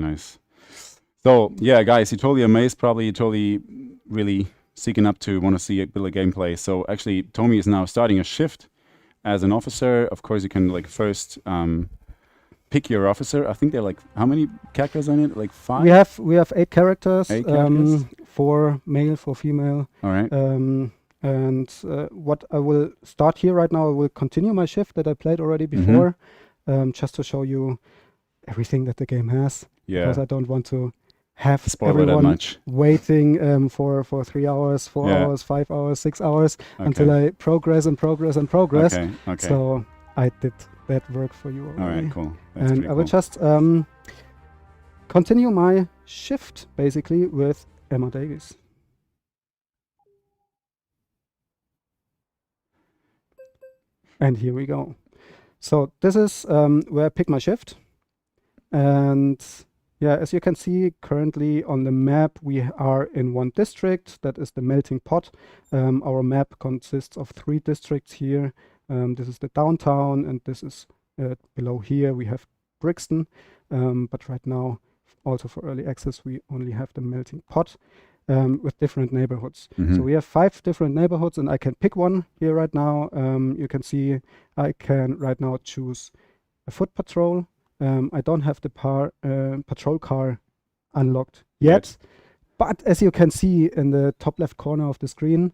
Nice. So yeah, guys, you're totally amazed. Probably you're totally really seeking up to want to see a bit of gameplay. So actually, Tommy is now starting a shift as an officer. Of course, you can like first pick your officer. I think there are like how many characters on it? Like 5. We have 8 characters. 8 characters. 4 male, 4 female. All right. And what I will start here right now, I will continue my shift that I played already before, just to show you everything that the game has. Yeah. Because I don't want to have Spoil that everyone much. waiting for 3 hours, 4 hours, 5 hours, 6 hours until I progress and progress and progress. Okay. So I did that work for you already. All right, cool. That's And I will just continue my shift basically with Emma Davies. And here we go. So this is where I pick my shift. And yeah, as you can see currently on the map, we are in one district. That is the melting pot. Our map consists of 3 districts here. This is the downtown, and this is below here we have Brixton. But right now, also for early access, we only have the melting pot. With different neighborhoods. So we have 5 different neighborhoods, and I can pick one here right now. You can see I can right now choose a foot patrol. I don't have the patrol car unlocked yet, but as you can see in the top left corner of the screen,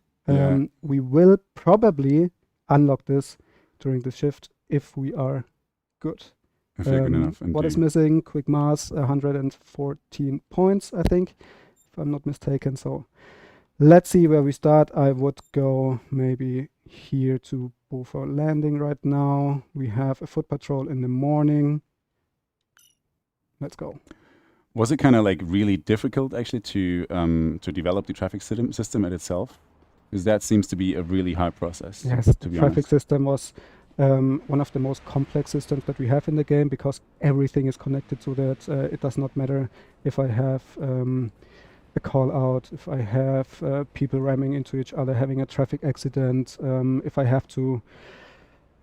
we will probably unlock this during the shift if we are good. If you're good enough. What is missing? Quick mass, 114 points, I think. I'm not mistaken. So let's see where we start. I would go maybe here to Beaufort Landing right now. We have a foot patrol in the morning. Let's go. Was it kind of like really difficult actually to develop the traffic system at itself? Because that seems to be a really hard process. Yes, to be the traffic honest. system was one of the most complex systems that we have in the game because everything is connected to that. It does not matter if I have a call out, if I have people ramming into each other, having a traffic accident, if I have to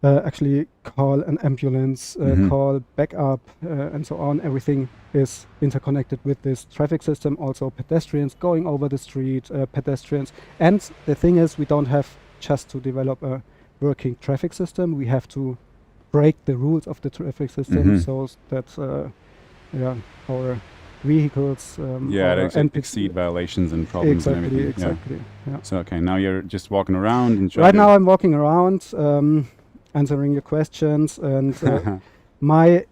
actually call an ambulance, call backup, and so on. Everything is interconnected with this traffic system. Also pedestrians going over the street, pedestrians. And the thing is, we don't have just to develop a working traffic system. We have to break the rules of the traffic system so that our vehicles exceed violations and problems and everything. Exactly. Yeah. So okay, now you're just walking around and right now I'm walking around, answering your questions, and my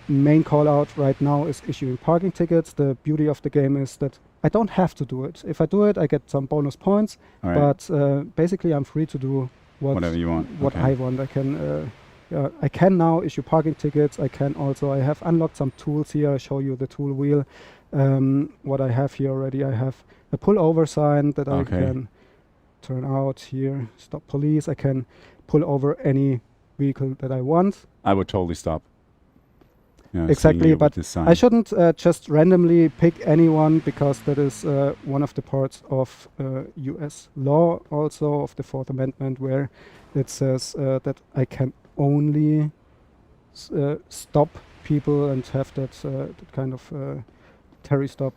main call out right now is issuing parking tickets. The beauty of the game is that I don't have to do it. If I do it, I get some bonus points. But basically, I'm free to do whatever you want. What I want. I can now issue parking tickets. I have unlocked some tools here. I show you the tool wheel. What I have here already, I have a pullover sign that I can turn out here. Stop police. I can pull over any vehicle that I want. I would totally stop. Yeah, exactly, but I shouldn't just randomly pick anyone because that is one of the parts of US law, also of the 4th Amendment, where it says that I can only stop people and have that kind of Terry stop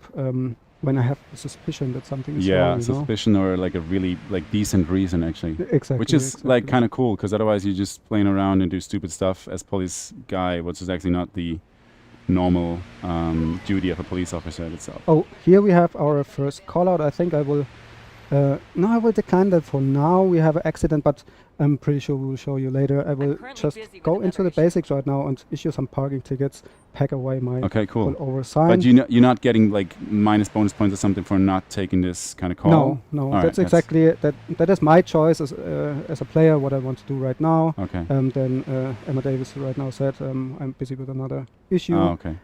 when I have a suspicion that something is wrong. Suspicion or like a really like decent reason actually. Exactly. Which is like kind of cool because otherwise you're just playing around and do stupid stuff as police guy, which is actually not the normal duty of a police officer itself. Oh, here we have our first call out. I think I will I will decline that for now. We have an accident, but I'm pretty sure we will show you later. I will just go into the basics right now and issue some parking tickets, pack away my over sign. But you're not getting like minus bonus points or something for not taking this kind of call? No, that's exactly it. That is my choice as a player, what I want to do right now. Okay. Then Emma Davis right now said I'm busy with another issue. Oh, okay.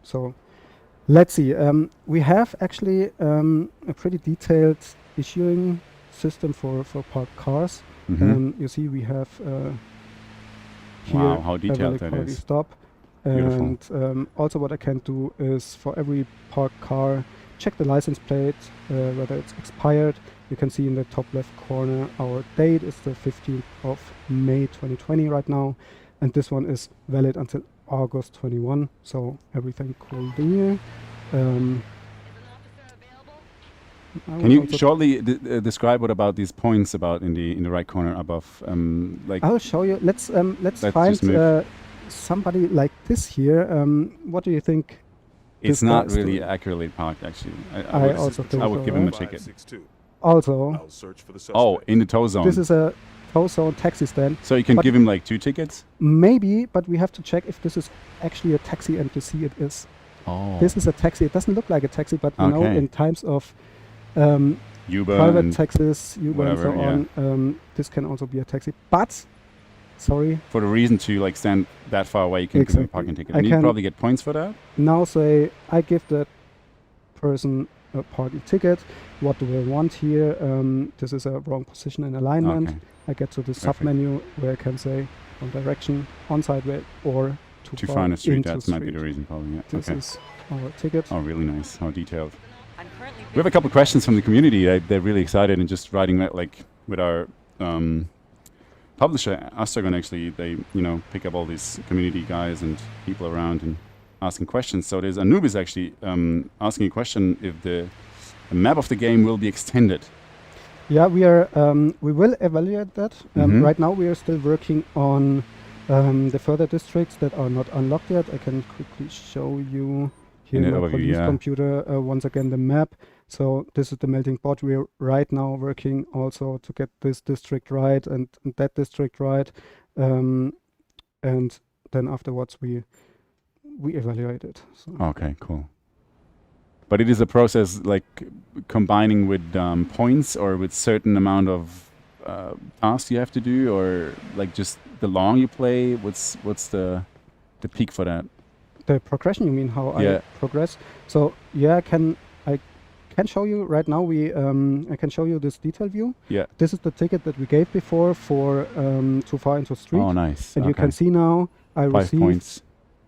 So let's see. We have actually a pretty detailed issuing system for parked cars. You see, we have here how detailed that is. Stop. Beautiful. And also what I can do is for every parked car, check the license plate, whether it's expired. You can see in the top left corner our date is the 15th of May 2020 right now. And this one is valid until August 21, so everything cool there. I Can will you also shortly describe what about these points about in the right corner above? Like I'll show you. Let's Let's find just move. somebody like this here. What do you think It's this guy not is really doing? accurately parked, actually. I also think I would so, give him a right? ticket. 562. Also, I'll search for the Oh, suspect. in the tow zone. this is a tow zone taxi stand. So you can but- give him like 2 tickets? Maybe, but we have to check if this is actually a taxi, and you see it is. Oh. This is a taxi. It doesn't look like a taxi, but you know, Okay. in times of Uber private and taxis, Uber whatever, and so on, this can also be a taxi. But, sorry, for the reason to like stand that far away, you can give him a Exactly. parking ticket. I And you can- probably get points for that? now say I give that person a parking ticket. What do I want here? This is a wrong position in alignment. Okay. I get to the Perfect. sub-menu where I can say wrong direction, on-side way, or Too far in the street, into that might be the street. reason probably, yeah. This Okay. is our ticket. Oh, really nice. How detailed. I'm currently We have a couple of questions from the community. They're really excited and just writing that, like with our publisher, Astragon, actually, they pick up all these community guys and people around and asking questions. So there's Anubis actually asking a question if the map of the game will be extended. Yeah, we will evaluate that. Mhm. Right now we are still working on the further districts that are not unlocked yet. I can quickly show you here In in the my overview, police yeah. computer once again the map. So this is the melting pot. We are right now working also to get this district right and that district right, and then afterwards we evaluate it. So. Okay, cool. But it is a process like combining with points or with certain amount of tasks you have to do, or like just the long you play. What's the peak for that? The progression, you mean how Yeah. I progress? So yeah, I can show you right now. I can show you this detail view. Yeah. This is the ticket that we gave before for too far into street, Oh, nice. and you Okay. can see now I 5 received points.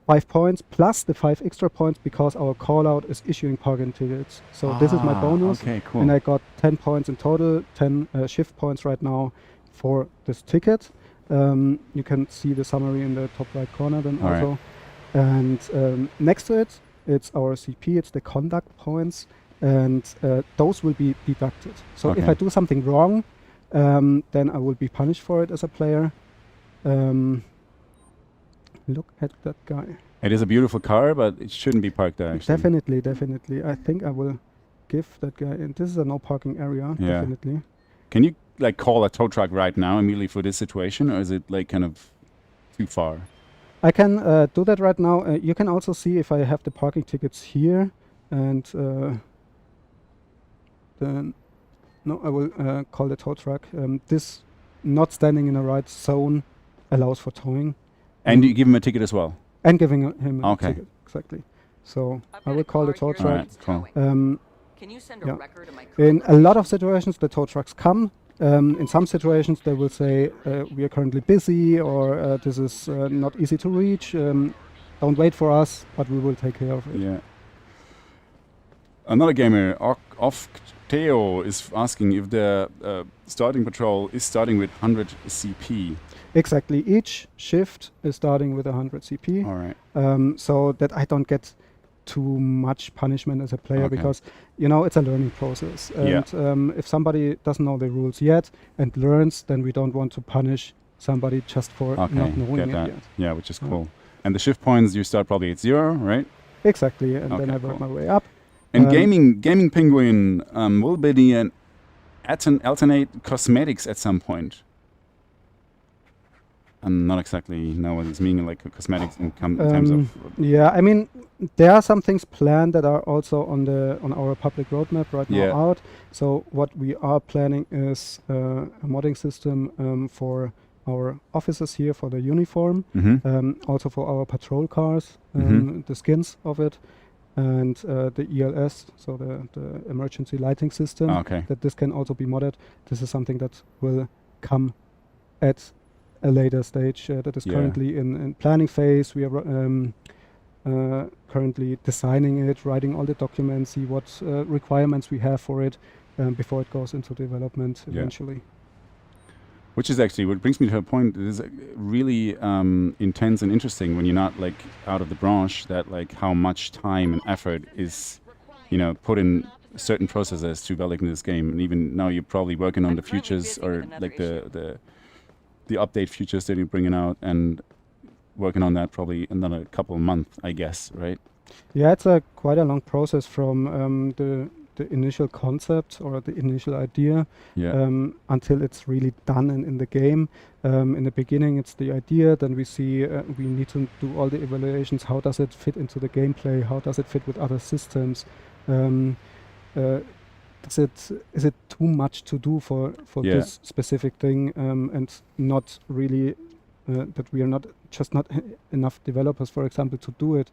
5 points plus the 5 extra points because our call out is issuing parking tickets. So this is my bonus, Okay, cool. and I got 10 points in total, 10 shift points right now for this ticket. You can see the summary in the top right corner then All right. also. And next to it, it's our CP, it's the conduct points, and those will be deducted. So if Okay. I do something wrong, then I will be punished for it as a player. Look at that guy. It is a beautiful car, but it shouldn't be parked there. Actually. Definitely. I think I will give that guy, and this is a no parking area, Yeah. definitely. Can you like call a tow truck right now immediately for this situation, or is it like kind of too far? I can do that right now. You can also see if I have the parking tickets here, and then no, I will call the tow truck. This not standing in the right zone allows for towing And you give him a ticket as well. and giving him a Okay. ticket. Exactly. So I've I got will a call the car tow here All truck. that's right, cool. towing. Can you send a yeah. record of my In current a lot of location? situations, the tow trucks come. In some situations, they will say, we are currently busy, or this is not easy to reach. Don't wait for us, but we will take care of it. Yeah. Another gamer, Ofteo, is asking if the starting patrol is starting with 100 CP. Exactly. Each shift is starting with 100 CP, All right. so that I don't get too much punishment as a player, Okay. because it's a learning process. Yeah. And if somebody doesn't know the rules yet and learns, then we don't want to punish somebody just for Okay. not knowing Get it that. yet. Yeah, which is Yeah. cool. And the shift points you start probably at 0, right? Exactly, and then Okay, I work cool. my way up. And Um, gaming penguin will be an alternate cosmetics at some point. I'm not exactly know what it's meaning, like cosmetics in terms of. Yeah, I mean, there are some things planned that are also on our public roadmap right now Yeah. out. So what we are planning is a modding system for our officers here for the uniform, also for our patrol cars, the skins of it, and the ELS, so the emergency lighting system. Okay. That this can also be modded. This is something that will come at a later stage that is Yeah. currently in planning phase. We are currently designing it, writing all the documents, see what requirements we have for it before it goes into development Yeah. eventually. Which is actually what brings me to a point that is really intense and interesting when you're not like out of the branch. That like how much time and effort is, put in certain processes to developing this game. And even now, you're probably working on I'm the currently futures busy or with another like issue. the update futures that you're bringing out and working on that probably another couple of months, I guess, right? Yeah, it's a quite a long process from the initial concept or the initial idea Yeah. until it's really done in the game. In the beginning, it's the idea. Then we see we need to do all the evaluations. How does it fit into the gameplay? How does it fit with other systems? Is it too much to do for Yeah. this specific thing and not really that we are not enough developers, for example, to do it.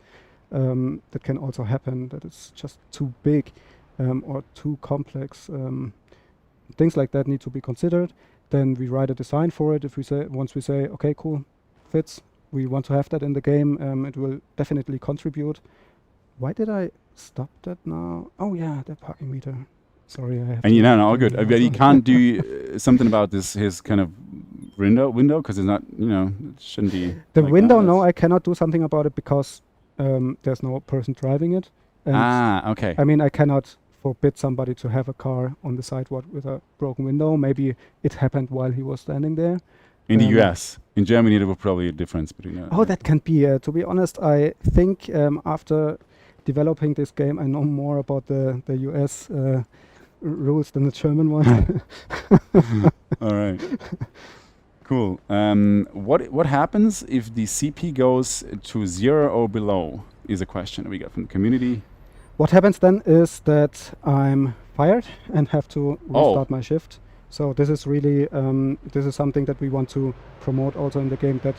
That can also happen, that it's just too big or too complex. Things like that need to be considered. Then we write a design for it. Once we say, okay, cool, fits, we want to have that in the game, it will definitely contribute. Why did I stop that now? Oh yeah, the parking meter. Sorry, I have And to all do good. that But you also. can't do something about his kind of window, because it's not, it shouldn't be. The like window, that. no, I cannot do something about it because there's no person driving it. And Okay. I mean, I cannot forbid somebody to have a car on the sidewalk with a broken window. Maybe it happened while he was standing there. In the um, US. In Germany, there was probably a difference between that. Oh, that can be. To be honest, I think after developing this game, I know more about the US rules than the German one. All right. Cool. What happens if the CP goes to 0 or below? Is a question that we got from the community. What happens then is that I'm fired and have to restart my shift. So this is really this is something that we want to promote also in the game, that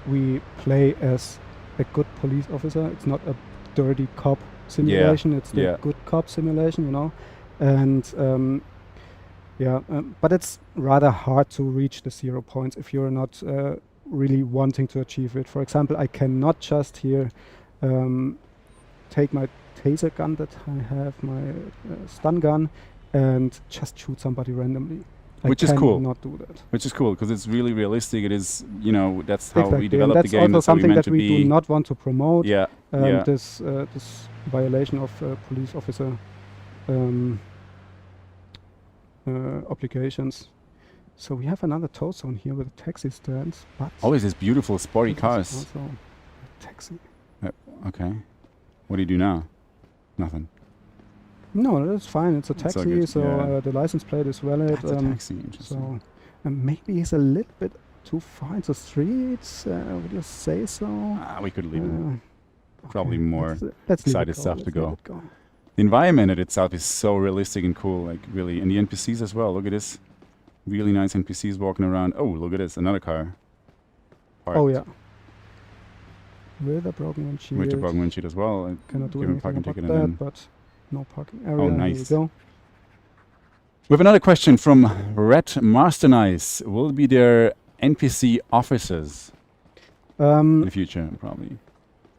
we play as a good police officer. It's not a dirty cop simulation. It's the good cop simulation, And but it's rather hard to reach the 0 points if you're not really wanting to achieve it. For example, I cannot just here take my taser gun that I have, my stun gun, and just shoot somebody randomly. Which is cool. Not do that. Which is cool because it's really realistic. It is, that's how Exactly. we develop and the game. That's also something that we be. do not want to promote. Yeah. This violation of police officer obligations. So we have another tow zone here with taxi stands, but Always these beautiful sporty it is cars. also a taxi. Okay. What do you do now? Nothing. No, that's fine. It's a It's all taxi, good, so yeah. The license plate is valid. That's a taxi. Interesting. So maybe he's a little bit too far into streets. Would you say so? We could leave it. Okay, Probably more let's leave it excited go, stuff to let's go. leave it go. The environment in itself is so realistic and cool, like really. And the NPCs as well. Look at this. Really nice NPCs walking around. Oh, look at this. Another car. Oh Parked. yeah. With a broken windshield. With a broken windshield as well. And Cannot do give him anything parking about ticket that, and then. but no parking area. Nice. Here we go. We have another question from Red Master Nice. Will be there NPC officers in the future? Probably.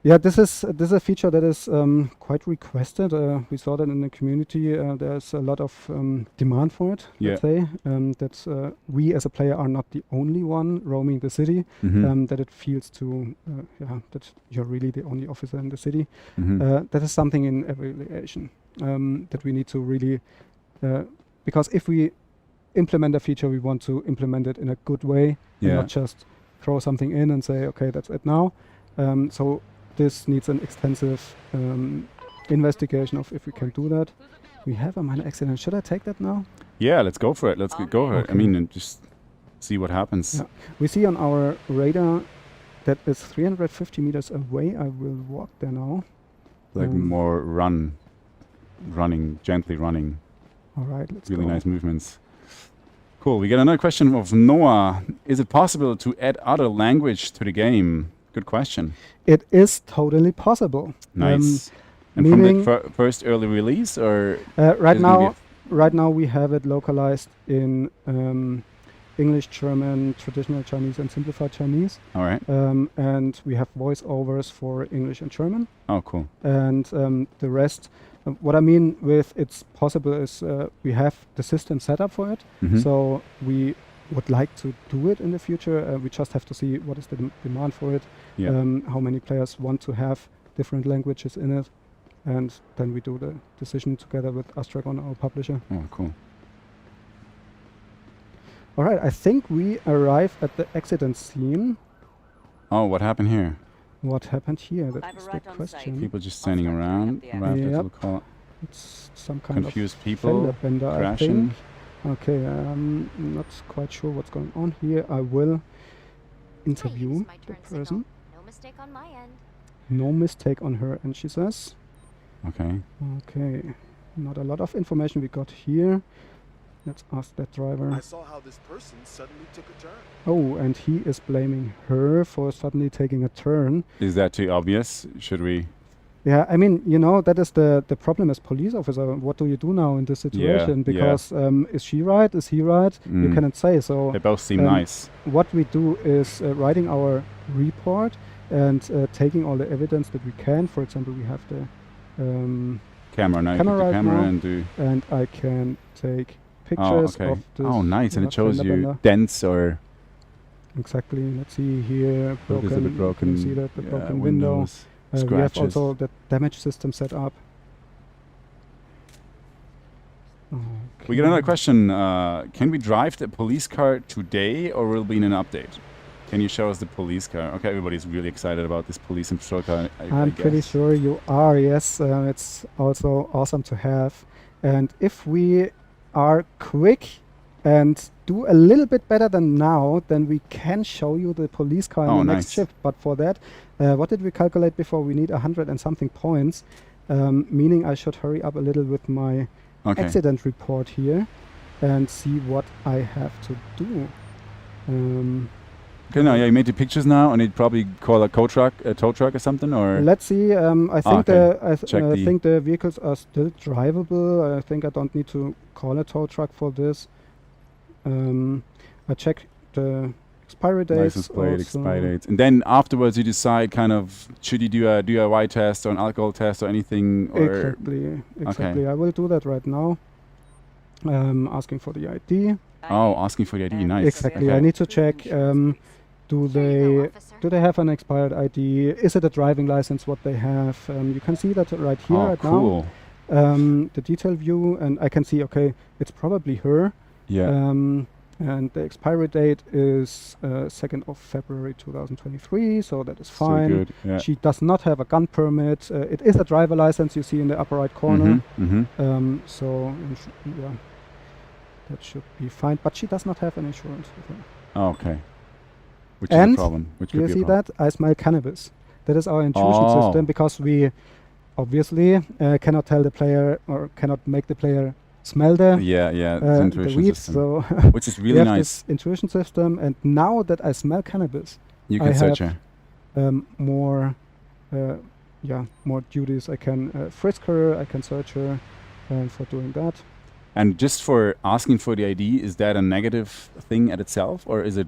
Yeah, this is a feature that is quite requested. We saw that in the community. There's a lot of demand for it. Let's say that we as a player are not the only one roaming the city. Mm-hmm. That it feels that you're really the only officer in the city. Mm-hmm. That is something in evaluation that we need to really because if we implement a feature, we want to implement it in a good way and not just throw something in and say, okay, that's it now. So this needs an extensive investigation of if we can do that. We have a minor accident. Should I take that now? Yeah, let's go for it. Let's go for it. I Okay. mean, and just see what happens. Yeah. We see on our radar that is 350 meters away. I will walk there now. Like more gently running. All right, let's Really go. nice movements. Cool. We get another question of Noah. Is it possible to add other language to the game? Good question. It is totally possible. Nice. And meaning- from the first early release, or Right is it gonna be Right now we have it localized in English, German, traditional Chinese, and simplified Chinese. all right? And we have voiceovers for English and German. Oh, cool. And the rest, what I mean with it's possible is we have the system set up for it. Mhm. So we would like to do it in the future. We just have to see what is the demand for it, Yeah. how many players want to have different languages in it, and then we do the decision together with Astragon, our publisher. Oh, cool. All right, I think we arrive at the accident scene. Oh, what happened here? What happened here? I've That's the arrived on site. question. People just I'll standing start clearing around. up the Arrived at Yep. the call. It's some kind Confused of people. fender bender, I Crashing. think. Okay, I'm not quite sure what's going on here. I will interview Hey, the turn signal. person. No mistake on my end. No mistake on her end, she says. Okay. Okay, not a lot of information we got here. Let's ask that I driver. saw how this person suddenly took a turn. Oh, and he is blaming her for suddenly taking a turn. Is that too obvious? Should we? Yeah, I mean, you know, that is the problem as police officer. What do you do now in this situation? Yeah. Because is she right? Is he right? You Mm. cannot say. So They both seem Um, nice. what we do is writing our report and taking all the evidence that we can. For example, we have the Camera. Now you camera put the right camera now. and do. and I can take Oh, pictures okay. of this. Oh, nice. And it shows fender you bender. dents or Exactly. Let's see here. oh, there's a bit broken. Can you see that? The yeah, broken window. windows, We have scratches. also the damage system set up. We get another Okay. question. Can we drive the police car today or will it be in an update? Can you show us the police car? Okay, everybody's really excited about this police and patrol car. I I'm pretty guess. sure you are, yes. It's also awesome to have. And if we are quick and do a little bit better than now, then we can show you the police car in Oh, the next nice. shift. But for that, what did we calculate before? We need 100 and something points, meaning I should hurry up a little with my Okay. accident report here and see what I have to do. Okay, now, yeah, you made the pictures now, and it probably call a tow truck or something, or Let's see. I think okay. Check the- think the vehicles are still drivable. I think I don't need to call a tow truck for this. I check the expiry dates. license plate, also. expiry dates, and then afterwards you decide kind of should you do a DIY test or an alcohol test or anything, or Exactly. I will do that right now. Asking for the ID. oh, asking for the ID, nice. Exactly. Okay. I need to check. Do Here you go, they officer. have an expired ID? Is it a driving license? What they have? You can see that right here, Oh, right cool. now. The detail view, and I can see. Okay, it's probably her. Yeah. And the expiry date is 2nd of February 2023, so that is So fine. good. Yeah. She does not have a gun permit. It is a driver license you see in the upper right corner. Mm-hmm. So yeah, that should be fine. But she does not have an insurance with her. Oh, okay. Which is a And problem. Which Do could you be a see problem. that? I smell cannabis. That is our intrusion Oh. system, because we obviously cannot tell the player or cannot make the player smell the Yeah, yeah. It's the intrusion weed. system, So which is we really have nice. this intrusion system, and now that I smell cannabis, You I can search have her. more more duties. I can frisk her, I can search her for doing that. And just for asking for the ID, is that a negative thing at itself, or is it?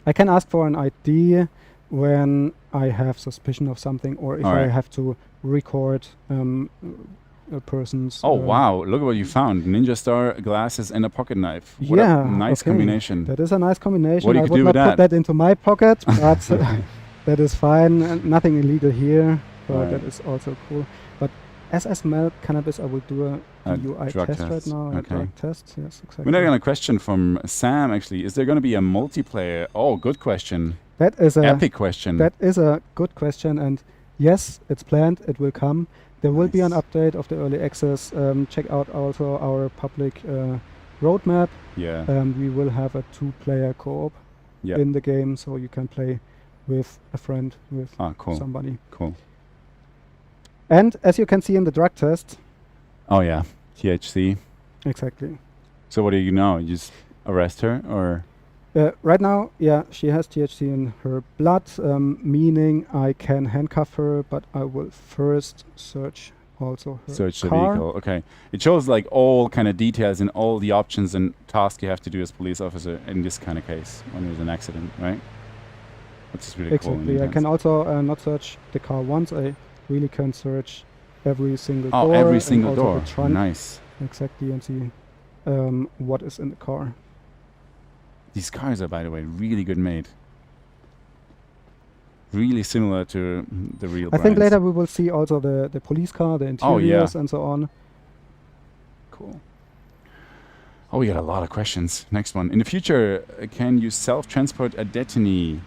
I can ask for an ID when I have suspicion of something, or if I Alright. have to record a person's. Oh wow! Look at what you found: ninja star, glasses, and a pocket knife. What Yeah, a nice okay. combination. That is a nice combination. What you I could would do not with put that? that into my pocket, but that is fine. Nothing illegal here, but Alright. that is also cool. But as I smell cannabis, I will do a A DUI drug test right test, now. A okay. drug test, yes, exactly. We're now got a question from Sam. Actually, is there going to be a multiplayer? Oh, good question. That is a Epic question. That is a good question, and yes, it's planned. It will come. There will be an Nice. update of the early access. Check out also our public roadmap. yeah. We will have a 2-player co-op Yeah. in the game, so you can play with a friend, with Ah, cool. somebody. Cool. And as you can see in the drug test, Oh yeah. THC. exactly. So what do you know? You just arrest her, or? Right now, yeah, she has THC in her blood, meaning I can handcuff her, but I will first search also her Search the car. vehicle. Okay. It shows like all kind of details and all the options and tasks you have to do as police officer in this kind of case when there's an accident, right? Which is really cool. and Exactly. I can intense. also not search the car once. I really can search every single Oh, door. every and single also door. the trunk. Nice. Exactly, and see what is in the car. These cars are, by the way, really good made. Really similar to the real I think brands. later we will see also the police car, the Oh, yeah. interiors and so on. Cool. Oh, we got a lot of questions. Next one. In the future, can you self-transport a Destiny?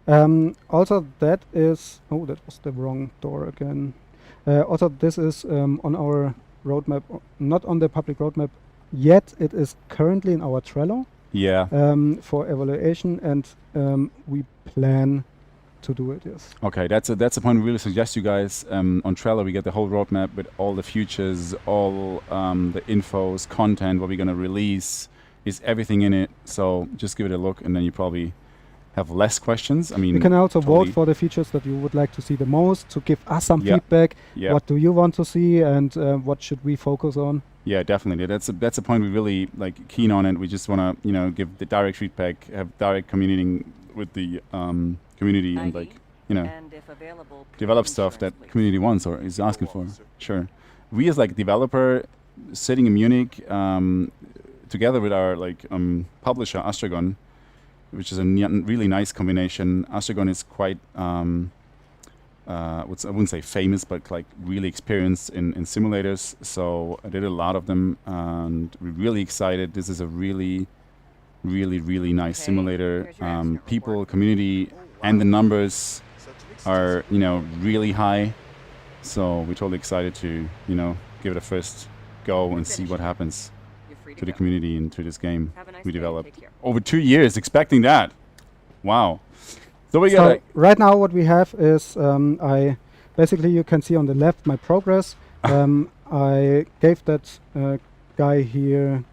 Also, that is... Oh, that was the wrong door again. Also, this is on our roadmap, not on the public roadmap yet. It is currently in our Trello Yeah. for evaluation, and we plan to do it, yes. Okay, that's a point we really suggest you guys. On Trello, we get the whole roadmap with all the futures, all the infos, content, what we're going to release, is everything in it. So just give it a look, and then you probably have less questions. I mean, You can also totally. vote for the features that you would like to see the most, to give us some Yeah. feedback. Yeah. What do you want to see, and what should we focus on? Yeah, definitely. That's a point we really like keen on, and we just want to give the direct feedback, have direct communicating with the community, and like And if available, develop stuff that insurance, please. community wants or is asking for. Officer. Sure. We as like developer sitting in Munich together with our publisher Astragon, which is a really nice combination. Astragon is quite I wouldn't say famous, but like really experienced in simulators. So I did a lot of them, and we're really excited. This is a really nice Okay, simulator. here's your accident People, report. community, and the numbers Such an are extensive really high. So we're totally excited to give it a first go and see what happens You're free to the go. community and to this game Have a nice we day. developed Take care. over 2 years, expecting that. Wow. So we So got right now what we have is I basically, you can see on the left my progress. I gave that guy here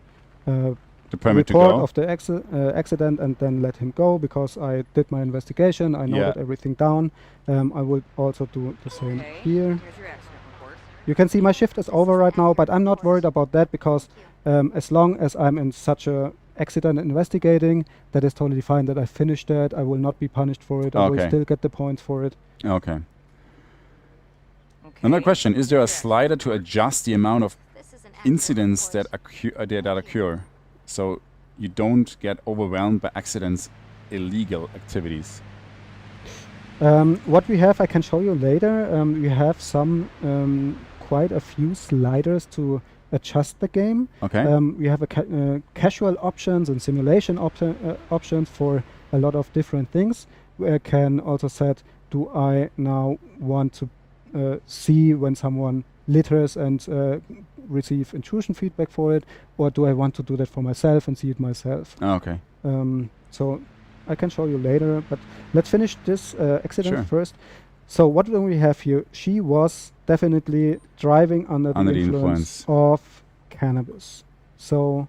the permit to report go. of the accident, and then let him go because I did my investigation. I noted everything down. I will also do the same Okay, here. here's your accident report. You can see my shift is over right now, but I'm not worried about that because as long as I'm in such a accident investigating, that is totally fine that I finished that. I will not be punished for it. I will Okay. still get the points for it. Okay. Okay, Another question: is there a here's your slider accident to report. adjust the amount of This is an accurate incidents that report. occur, so you don't get overwhelmed by accidents, illegal activities? What we have, I can show you later. We have some quite a few sliders to adjust the game. Okay. We have casual options and simulation options for a lot of different things. We can also set, do I now want to see when someone litters and receive intrusion feedback for it, or do I want to do that for myself and see it myself? Okay. So I can show you later, but let's finish this accident Sure. first. So what do we have here? She was definitely driving under Under the the influence of cannabis. So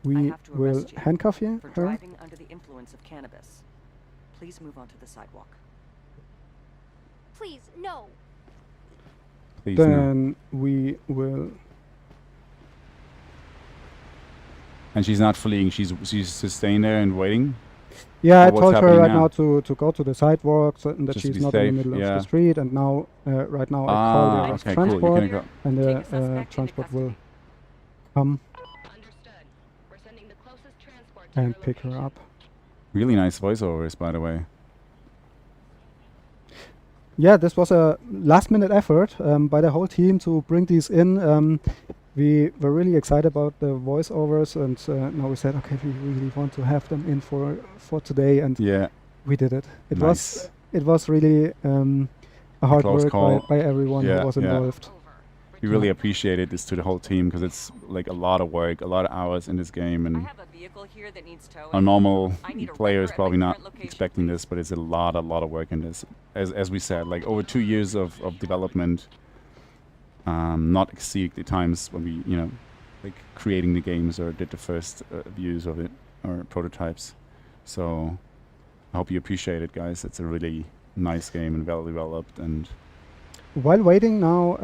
I we have to will arrest you handcuff for her. driving under the influence of cannabis. Please move onto the sidewalk. Please, no. Please. No. Then we will. And she's not fleeing. She's just staying there and waiting. Yeah, Or I what's told her happening right now? now to go to the sidewalk so that Just to she's be not in the safe, middle of yeah. the street. And now, right now, I call the Okay. Cool. You transport, can go. and Take a the suspect into transport will custody. come Understood. We're sending the closest transport to and your pick her location. up. Really nice voiceovers, by the way. Yeah, this was a last-minute effort by the whole team to bring these in. We were really excited about the voiceovers, and now we said, okay, we really want to have them in for today, and Yeah. we did it. Nice. It was really a hard close work call. by everyone Yeah, who was yeah. involved. We really appreciated this to the whole team because it's like a lot of work, a lot of hours in this game, I and have a vehicle here that needs towing. a normal I need a player is wrecker at probably my not current location, expecting please. this, but it's a lot of work in this. As we said, like over 2 years of development, not exceed the times when we like creating the games or did the first views of it or prototypes. So I hope you appreciate it, guys. It's a really nice game and well developed. And While waiting now,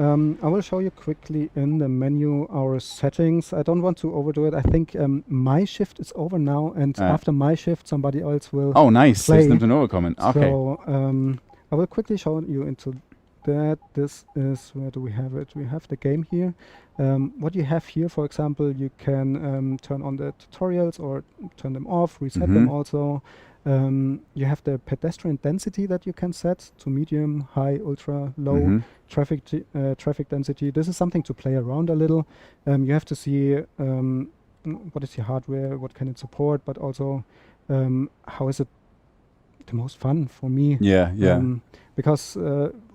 I will show you quickly in the menu our settings. I don't want to overdo it. I think my shift is over now, and after my shift, somebody else will. oh, nice! Play. System to Nova comment. Okay. So I will quickly show you into that. This is, where do we have it? We have the game here. What you have here, for example, you can turn on the tutorials or turn them off, reset them also. You have the pedestrian density that you can set to medium, high, ultra, low, traffic density. This is something to play around a little. You have to see what is the hardware, what can it support, but also how is it the most fun for me. Because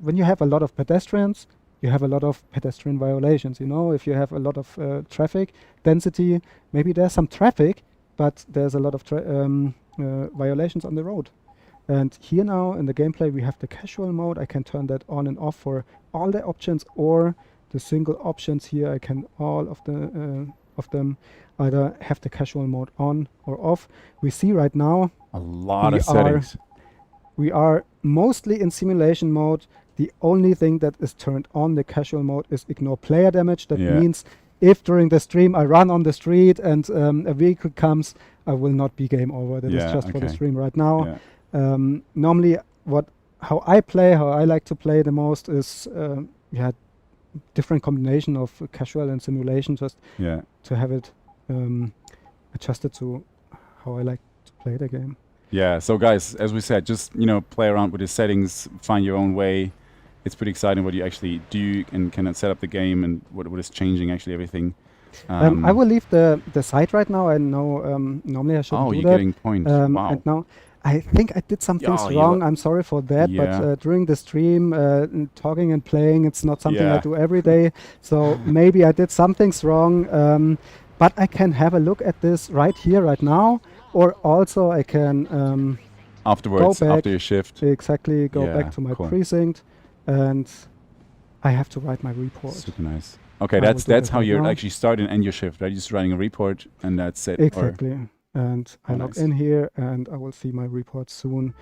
when you have a lot of pedestrians, you have a lot of pedestrian violations. You know, if you have a lot of traffic density, maybe there's some traffic, but there's a lot of violations on the road. And here now in the gameplay we have the casual mode. I can turn that on and off for all the options, or the single options here. I can all of them either have the casual mode on or off. We see right now a lot of settings. We are mostly in simulation mode. The only thing that is turned on the casual mode is ignore player damage. That means if during the stream I run on the street and a vehicle comes, I will not be game over. That is just for the stream right now. Normally, how I like to play the most is different combination of casual and simulation, just to have it adjusted to how I like to play the game. Yeah, so guys, as we said, just play around with the settings, find your own way. It's pretty exciting what you actually do and can set up the game and what is changing actually everything. I will leave the site right now. I know normally I shouldn't do that. Oh, you're getting points. Wow. And now I think I did some things wrong. I'm sorry for that. But during the stream, talking and playing, it's not something I do every day. So maybe I did some things wrong. But I can have a look at this right here, right now. Or also I can afterwards, go back, after your shift. Exactly, go back to my precinct, and I have to write my report. Super nice. Okay, that's how you actually start and end your shift, right? You're just writing a report, and that's it. Exactly. And I log in here, and I will see my report soon.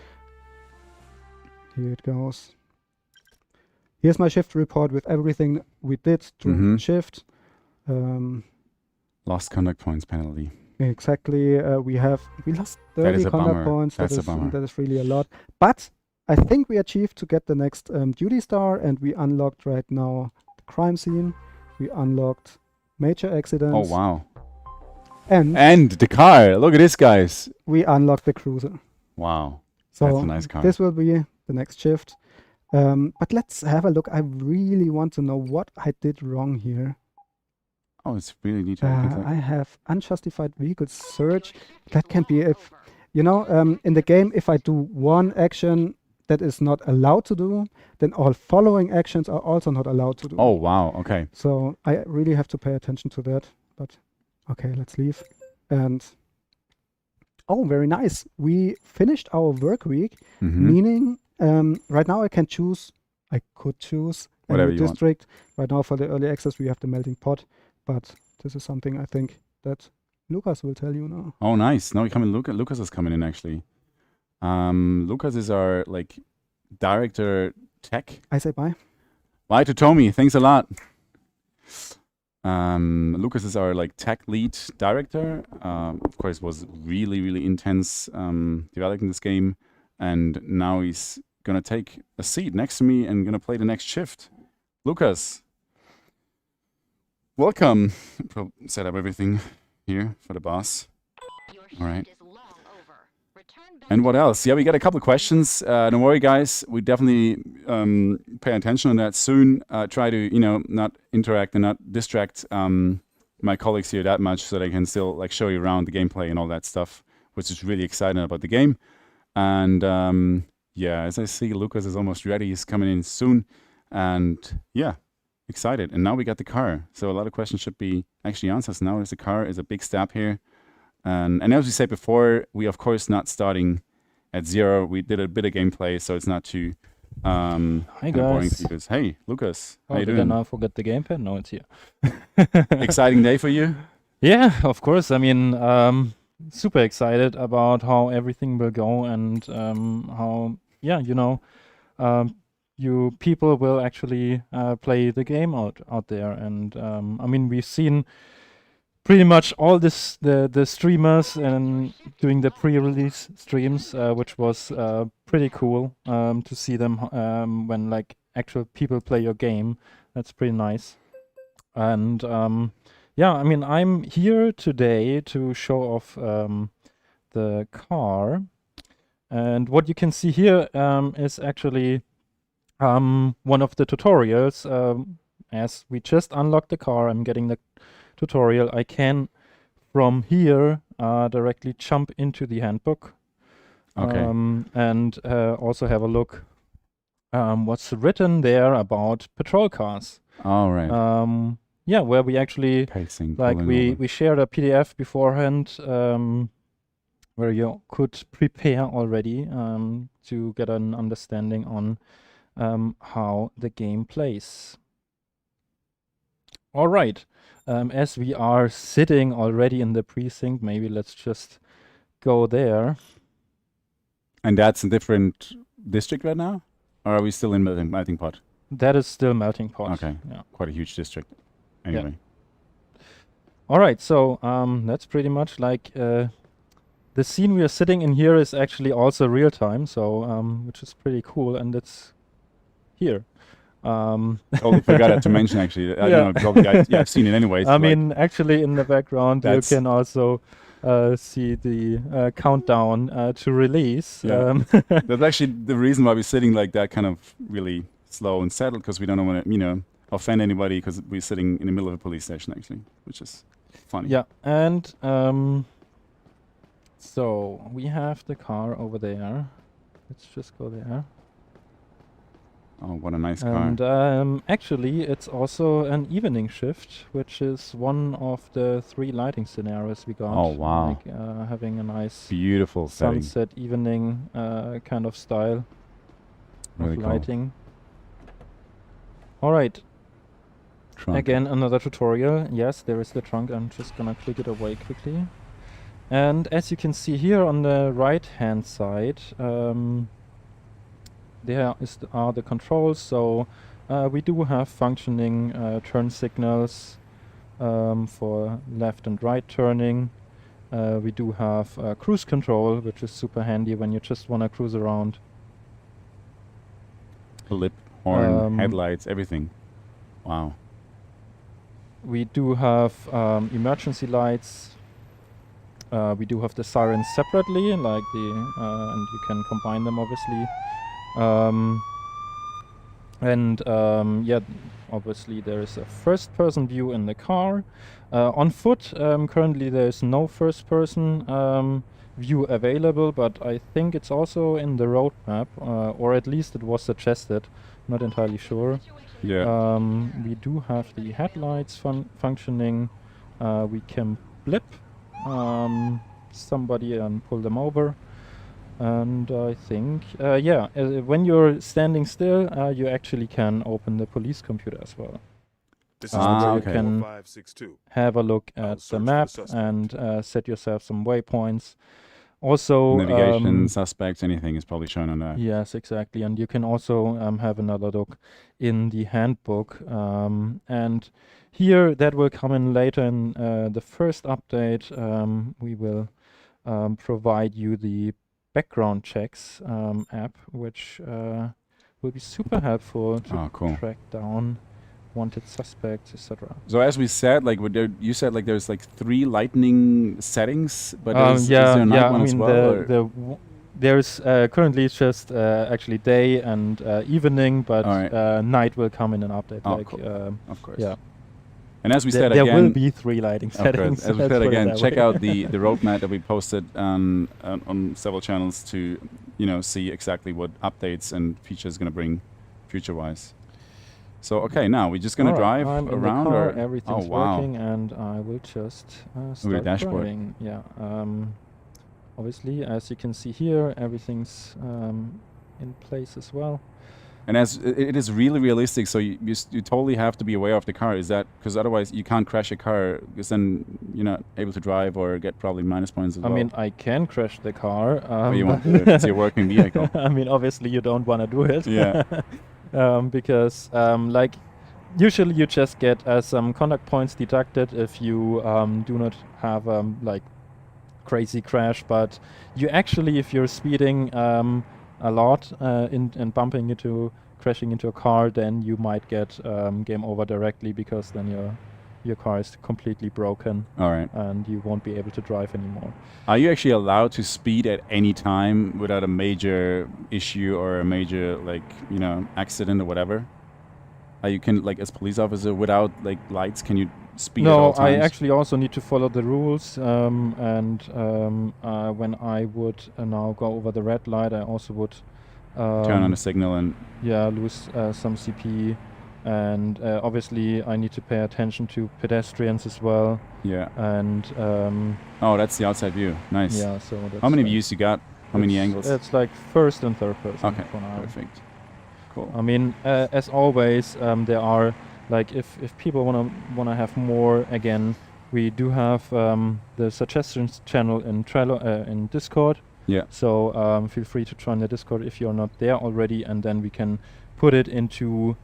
Here it goes. Here's my shift report with everything we did during the shift. Lost conduct points penalty. Exactly. We lost 30 conduct points. That's a bummer. That is really a lot. But I think we achieved to get the next duty star, and we unlocked right now the crime scene. We unlocked major accidents. Oh wow! And the car. Look at this, guys. We unlocked the cruiser. Wow. So that's a nice car. This will be the next shift. But let's have a look. I really want to know what I did wrong here. Oh, it's really detailed. I have unjustified vehicle search. That can be if, in the game, if I do one action that is not allowed to do, then all following actions are also not allowed to do. Oh, wow. Okay. So I really have to pay attention to that. But okay, let's leave. And oh, very nice. We finished our work week, meaning right now I could choose whatever any you district. Right now for the early access, we have the melting pot. But this is something I think that Lucas will tell you now. Oh, nice. Now Lucas is coming in, actually. Lucas is our, director tech. I say bye. Bye to Tommy. Thanks a lot. Lucas is our, tech lead director. Of course, was really, really intense developing this game. And now he's going to take a seat next to me and going to play the next shift. Lucas. Welcome. Set up everything here for the boss. All right. And what else? Yeah, we got a couple of questions. Don't worry, guys. We definitely pay attention on that soon. Try to, not interact and not distract my colleagues here that much, so they can still show you around the gameplay and all that stuff, which is really exciting about the game. And as I see, Lucas is almost ready. He's coming in soon, and excited. And now we got the car, so a lot of questions should be actually answered. Now there's a car, is a big step here, and as we said before, we of course not starting at zero. We did a bit of gameplay, so it's not too hi guys. Hey Lucas, how you did doing? I now forget the gamepad? No, it's here. Exciting day for you? Yeah, of course. I mean, super excited about how everything will go, and how you people will actually play the game out there. And I mean, we've seen pretty much all the streamers and doing the pre-release streams, which was pretty cool to see them when actual people play your game. That's pretty nice. And yeah, I mean, I'm here today to show off the car. And what you can see here is actually one of the tutorials. As we just unlocked the car, I'm getting the tutorial. I can, from here, directly jump into the handbook. Okay. And also have a look what's written there about patrol cars. All right. Yeah, where we actually Pacing. like pulling over. we shared a PDF beforehand where you could prepare already to get an understanding on how the game plays. All right, as we are sitting already in the precinct, maybe let's just go there. And that's a different district right now? Or are we still in Melting Pot? That is still Melting Pot. Okay. Yeah. Quite a huge district. Anyway. All right, so that's pretty much like the scene we are sitting in here is actually also real time, so which is pretty cool, and it's here. Totally forgot that to mention actually. Yeah. You know, probably I've seen it anyways. I mean, actually, in the background, you That's- can also see the countdown to release. Yeah. That's actually the reason why we're sitting like that, kind of really slow and settled, because we don't want to, offend anybody, because we're sitting in the middle of a police station actually, which is funny. Yeah, and so we have the car over there. Let's just go there. Oh, what a nice car. And actually, it's also an evening shift, which is one of the 3 lighting scenarios we got. Oh, wow. Like having a nice Beautiful setting. sunset evening kind of style Really of cool. lighting. All right. Trunk. Again, another tutorial. Yes, there is the trunk. I'm just gonna click it away quickly. And as you can see here on the right-hand side, there are the controls. So we do have functioning turn signals for left and right turning. We do have cruise control, which is super handy when you just want to cruise around. Lip, horn, headlights, everything. Wow. We do have emergency lights. We do have the sirens separately, like and you can combine them obviously. Yeah, obviously there is a first-person view in the car. On foot, currently there is no first-person view available, but I think it's also in the roadmap, or at least it was suggested. Not entirely sure. Yeah. We do have the headlights functioning. We can blip somebody and pull them over. And I think, when you're standing still, you actually can open the police computer as well. This is Ah, Brighton okay. Can 4562. have a look I'll at the search for map the suspect. and set yourself some waypoints. Also, Navigation, suspects, anything is probably shown on that. yes, exactly. And you can also have another look in the handbook. And here, that will come in later in the first update. We will provide you the background checks app, which will be super helpful to Oh, cool. track down wanted suspects, etc. So as we said, like you said, like there's like 3 lightning settings, but is there a night one as well? There's currently just actually day and evening, but Alright. night will come in an update. Oh, like, cool. Of course. yeah, And as we there said there again, will be 3 lighting of course, settings. as we let's said put it again, that check way. out the roadmap that we posted on several channels to see exactly what updates and features going to bring future-wise. So okay, now we're just going to Alright, drive I'm in around, the car, or everything's oh wow, working, and I will just your start dashboard. driving. Yeah. Obviously, as you can see here, everything's in place as well. And as it is really realistic, so you totally have to be aware of the car. Is that because otherwise you can't crash a car, because then you're not able to drive or get probably minus points as I well. mean, I can crash the car. Oh, you want to? It's your working vehicle. I mean, obviously, you don't want to do it. Yeah. Because, like, usually you just get some conduct points deducted if you do not have like crazy crash. But you actually, if you're speeding a lot and bumping into crashing into a car, then you might get game over directly, because then your car is completely broken All right. and you won't be able to drive anymore. Are you actually allowed to speed at any time without a major issue or a major, like, you know, accident or whatever? You can, like, as police officer, without, like, lights, can you speed at all No, times? I actually also need to follow the rules, and when I would now go over the red light, I also would turn on the signal and... yeah, lose some CP, and obviously I need to pay attention to pedestrians as well, Yeah. and Oh, that's the outside view. Nice. yeah, so that's How many like- views you got? How many angles? It's like first and third person Okay, for now. perfect. Cool. I mean, as always, there are, like, if people wanna have more, again, we do have the suggestions channel in Trello, in Discord. Yeah. So feel free to join the Discord if you're not there already, and then we can put it into.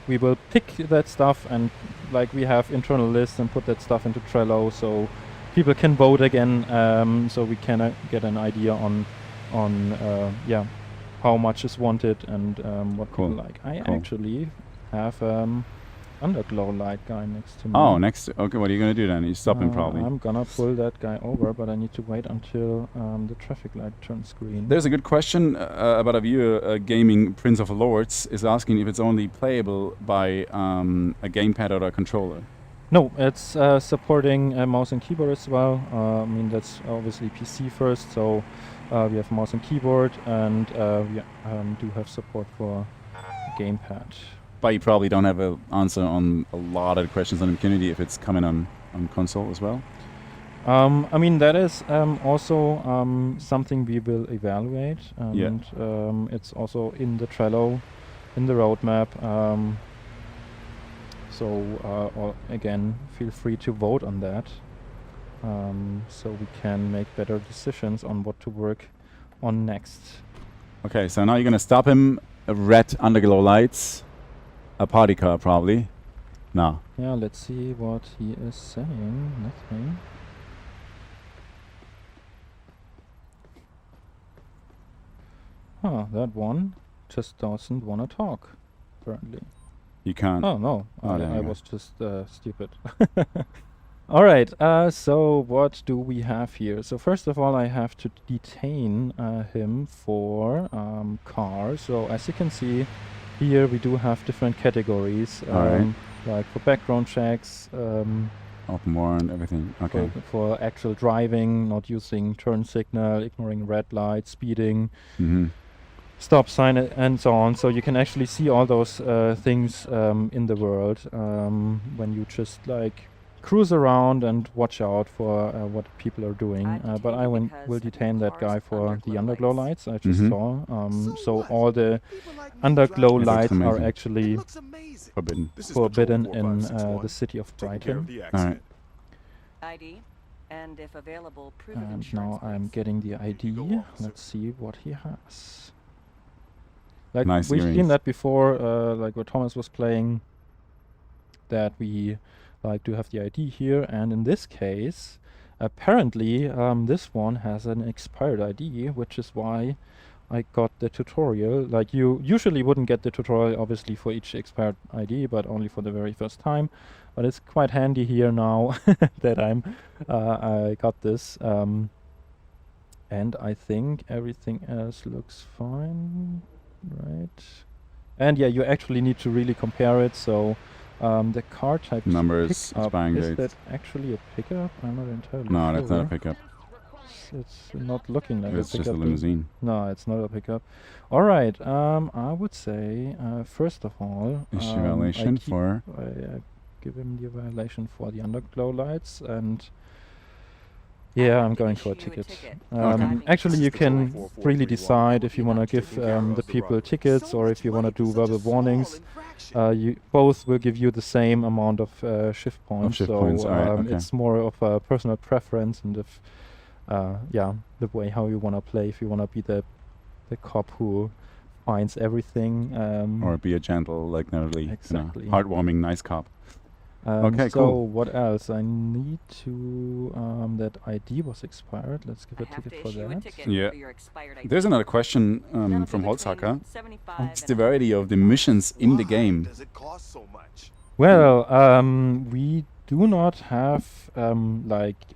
We will pick that stuff, and like we have internal lists, and put that stuff into Trello, so people can vote again. So we can get an idea on yeah, how much is wanted and what Cool. people like. I Cool. actually have underglow light guy next to me. Oh, next. Okay, what are you gonna do then? You stop him probably. I'm gonna pull that guy over, but I need to wait until the traffic light turns green. There's a good question about a viewer. Gaming Prince of Lords is asking if it's only playable by a gamepad or a controller. No, it's supporting mouse and keyboard as well. I mean, that's obviously PC first, so we have mouse and keyboard, and we do have support for gamepad. But you probably don't have an answer on a lot of the questions on the community if it's coming on console as well. I mean, that is also something we will evaluate, Yeah. and it's also in the Trello, in the roadmap. So again, feel free to vote on that, so we can make better decisions on what to work on next. Okay, so now you're gonna stop him. Red underglow lights. A party car probably. No. Yeah, let's see what he is saying. Nothing. Huh, that one just doesn't want to talk, apparently. You can't. Oh, no. Oh, there you I go. was just stupid. All right, so what do we have here? So first of all, I have to detain him for car. So as you can see, here we do have different categories, Alright. like for background checks, Open warrant, everything. Okay. for actual driving, not using turn signal, ignoring red light, speeding, Mm-hmm. stop sign, and so on. So you can actually see all those things in the world when you just like cruise around and watch out for what people are doing. But I will because detain that cars guy for the underglow underglow lights. lights I just Mhm. saw. So what? all the People like me underglow drive- It looks lights are amazing. actually It looks amazing. Forbidden. This is forbidden Patrol in 4561, the city of taking care of Brighton. the Alright. accident. ID, and if available, proof of And insurance. now I'm please. getting the ID. you go, officer. Let's see what he has. Like Nice we've seen earrings. that before, like what Thomas was playing, that we like to have the ID here, and in this case, apparently this one has an expired ID, which is why I got the tutorial. Like you usually wouldn't get the tutorial obviously for each expired ID, but only for the very first time. But it's quite handy here now that I got this. And I think everything else looks fine, right? And yeah, you actually need to really compare it. So the car type is Numbers, pickup. expiring Is dates. that actually a pickup? I'm not entirely No, sure. that's not a pickup. It's not looking like It's a just pickup. a limousine. No, it's not a pickup. All right. I would say first of all, Issue I violation keep- for... I give him the violation for the underglow lights, and yeah, I'm have to going for a issue you a ticket. ticket. Okay. Actually, you This is can the 4431. freely decide if you want to Taking give care of the the people robbery. tickets So or much if you want money to do for such a verbal small warnings. infraction. You both will give you the same amount of shift points. shift so points, alright, okay. it's more of a personal preference, and if yeah, the way how you want to play. If you want to be the cop who finds everything. Or be a gentle, like, nervily, Exactly. heartwarming, nice cop. Okay, so cool. what else? I need to that ID was expired. Let's give I a have ticket to for issue a that. ticket Yeah. for your expired There's ID. another question That'll from be between Holzhacker. 75 What's and the variety of the missions in the Why game? does it cost so much? Well, we do not have like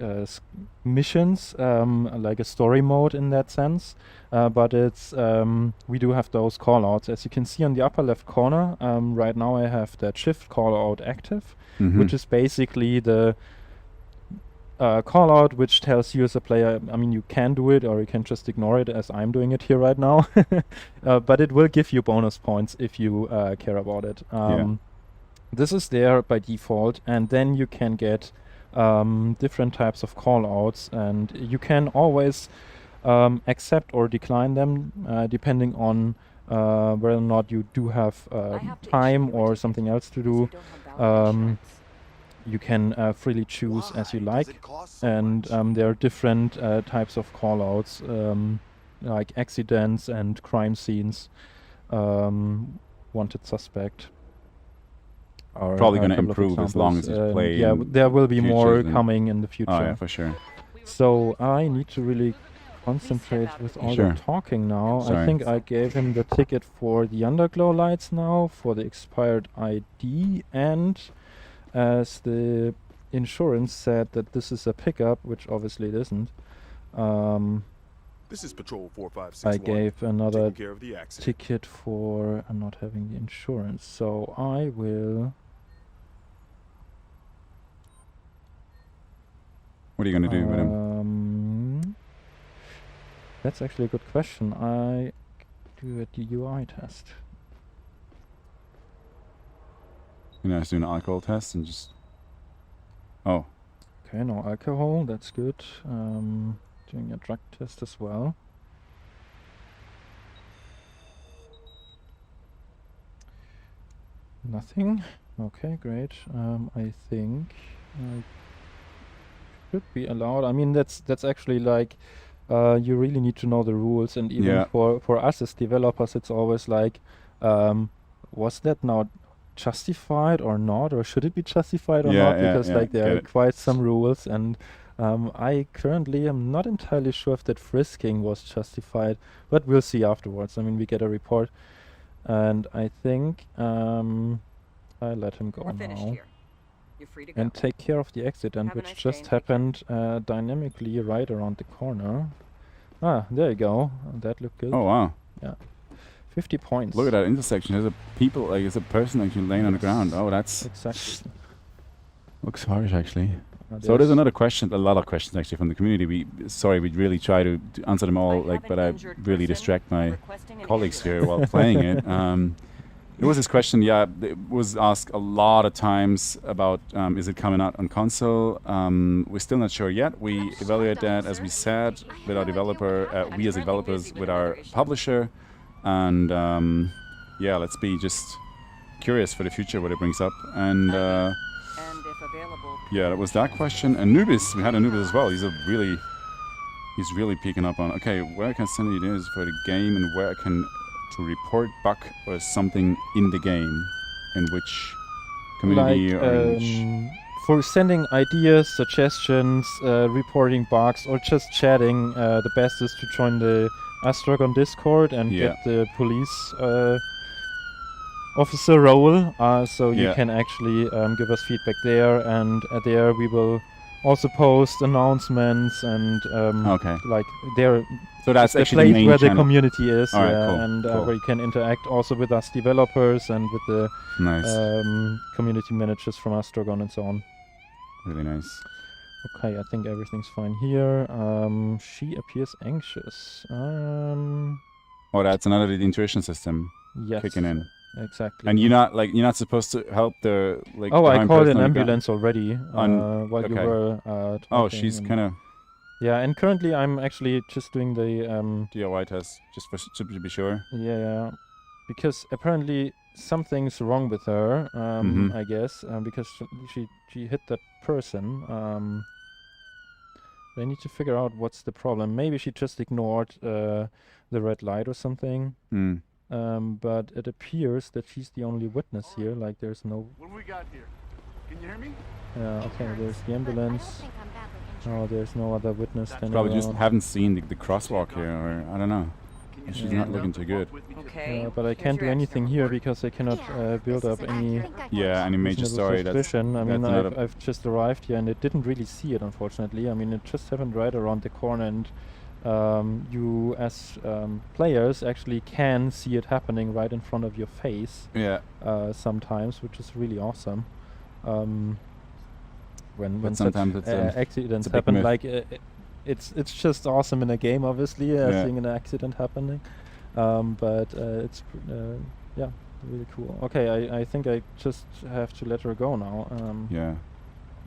missions, like a story mode in that sense, but it's we do have those callouts. As you can see on the upper left corner, right now I have that shift callout active, Mhm. which is basically the callout which tells you as a player, I mean, you can do it or you can just ignore it as I'm doing it here right now, but it will give you bonus points if you care about it. Yeah. This is there by default, and then you can get different types of callouts, and you can always accept or decline them depending on whether or not you do have I have to issue time you a or ticket something else to because do. you don't have valid insurance. You can freely choose as you Why does like, it cost so and much? there are different types of callouts, like accidents and crime scenes, wanted suspect. Are Probably a going to couple of improve as long as examples. you play. Yeah, in there will be future more than- coming in the future. Oh yeah, for sure. So I need to really concentrate out of with the all Sure. the talking now. I Sorry. think I gave him the ticket for the underglow lights now, for the expired ID, and as the insurance said that this is a pickup, which obviously it isn't, This is Patrol I 4561. gave another Taking care of the accident. ticket for not having the insurance. So I will... What are you going to do with him? That's actually a good question. I do a DUI test. You know, just do an alcohol test and just. Oh, Okay, no alcohol, that's good. Doing a drug test as well. Nothing. Okay, great. I think I should be allowed. I mean, that's actually like you really need to know the rules, and even Yeah. for us as developers, it's always like, was that now justified or not, or should it be justified or Yeah, not? yeah, Because yeah, like there get are it. quite some rules, and I currently am not entirely sure if that frisking was justified, but we'll see afterwards. I mean, we get a report, and I think I let him go We're finished now here. You're free to go. and take care of the accident, Have a which nice day just and take care. happened dynamically right around the corner. Ah, there you go. That looked good. oh wow! 50 points. Look at that intersection. There's a people, like, there's a person actually laying on the ground. Oh, that's Exactly. looks harsh actually. So There's- there's another question, a lot of questions actually from the community. We really try to answer them all, I like, have but an I injured really person. distract I'm my requesting an colleagues here ambulance. while playing it. There was this question, yeah, it was asked a lot of times about is it coming out on console? We're still not sure yet. We evaluate that, as we said, with our developer, we as developers with our publisher, and yeah, let's be just curious for the future what it brings up. And And if available, yeah, that was that question. And Nubis, we had a Nubis as well. He's really peeking up on, okay, where I can send ideas for the game and where I can to report bug or something in the game, in which community like or in which. for sending ideas, suggestions, reporting bugs, or just chatting, the best is to join the Astrogon Discord and Yeah. get the police officer role, so you Yeah. can actually give us feedback there, and there we will also post announcements and Okay, like there so that's the actually the place main where the channel. community is, Alright, yeah, cool, and cool. where you can interact also with us developers and with the Nice, community managers from Astrogon and so on. really nice. Okay, I think everything's fine here. She appears anxious. Oh, that's another intuition system Yes, kicking in. exactly. And you're not supposed to help the, like. Oh, I behind called person an on the ground? ambulance already while you okay. were talking. Oh, she's and- kind of Yeah, and currently I'm actually just doing the DIY test just to be sure. yeah, because apparently something's wrong with her. Mhm. I guess because she hit that person. They need to figure out what's the problem. Maybe she just ignored the red light or something. Mm. But it appears that she's the only witness here. Like there's no. What do we got here? Can you hear me? Yeah, okay, there's the But I don't ambulance. think I'm badly injured. Oh, there's no other witness standing Probably just around. haven't seen the crosswalk here, or I don't know. Can you She's stand not up looking and too walk good. with me to the Okay. Yeah, but I here's can't do your anything accident here report. because I cannot Yeah, build this up is any think I Yeah, can. any major reasonable story. That's suspicion. I mean, that's not I've just arrived here and it didn't really see it, unfortunately. I mean, it just happened right around the corner, and you as players actually can see it happening right in front of your face yeah. sometimes, which is really awesome. When But such sometimes it's accidents it's a big happen, myth. like it's just awesome in a game, obviously, Yeah. seeing an accident happening. But it's yeah, really cool. Okay, I think I just have to let her go now. Yeah.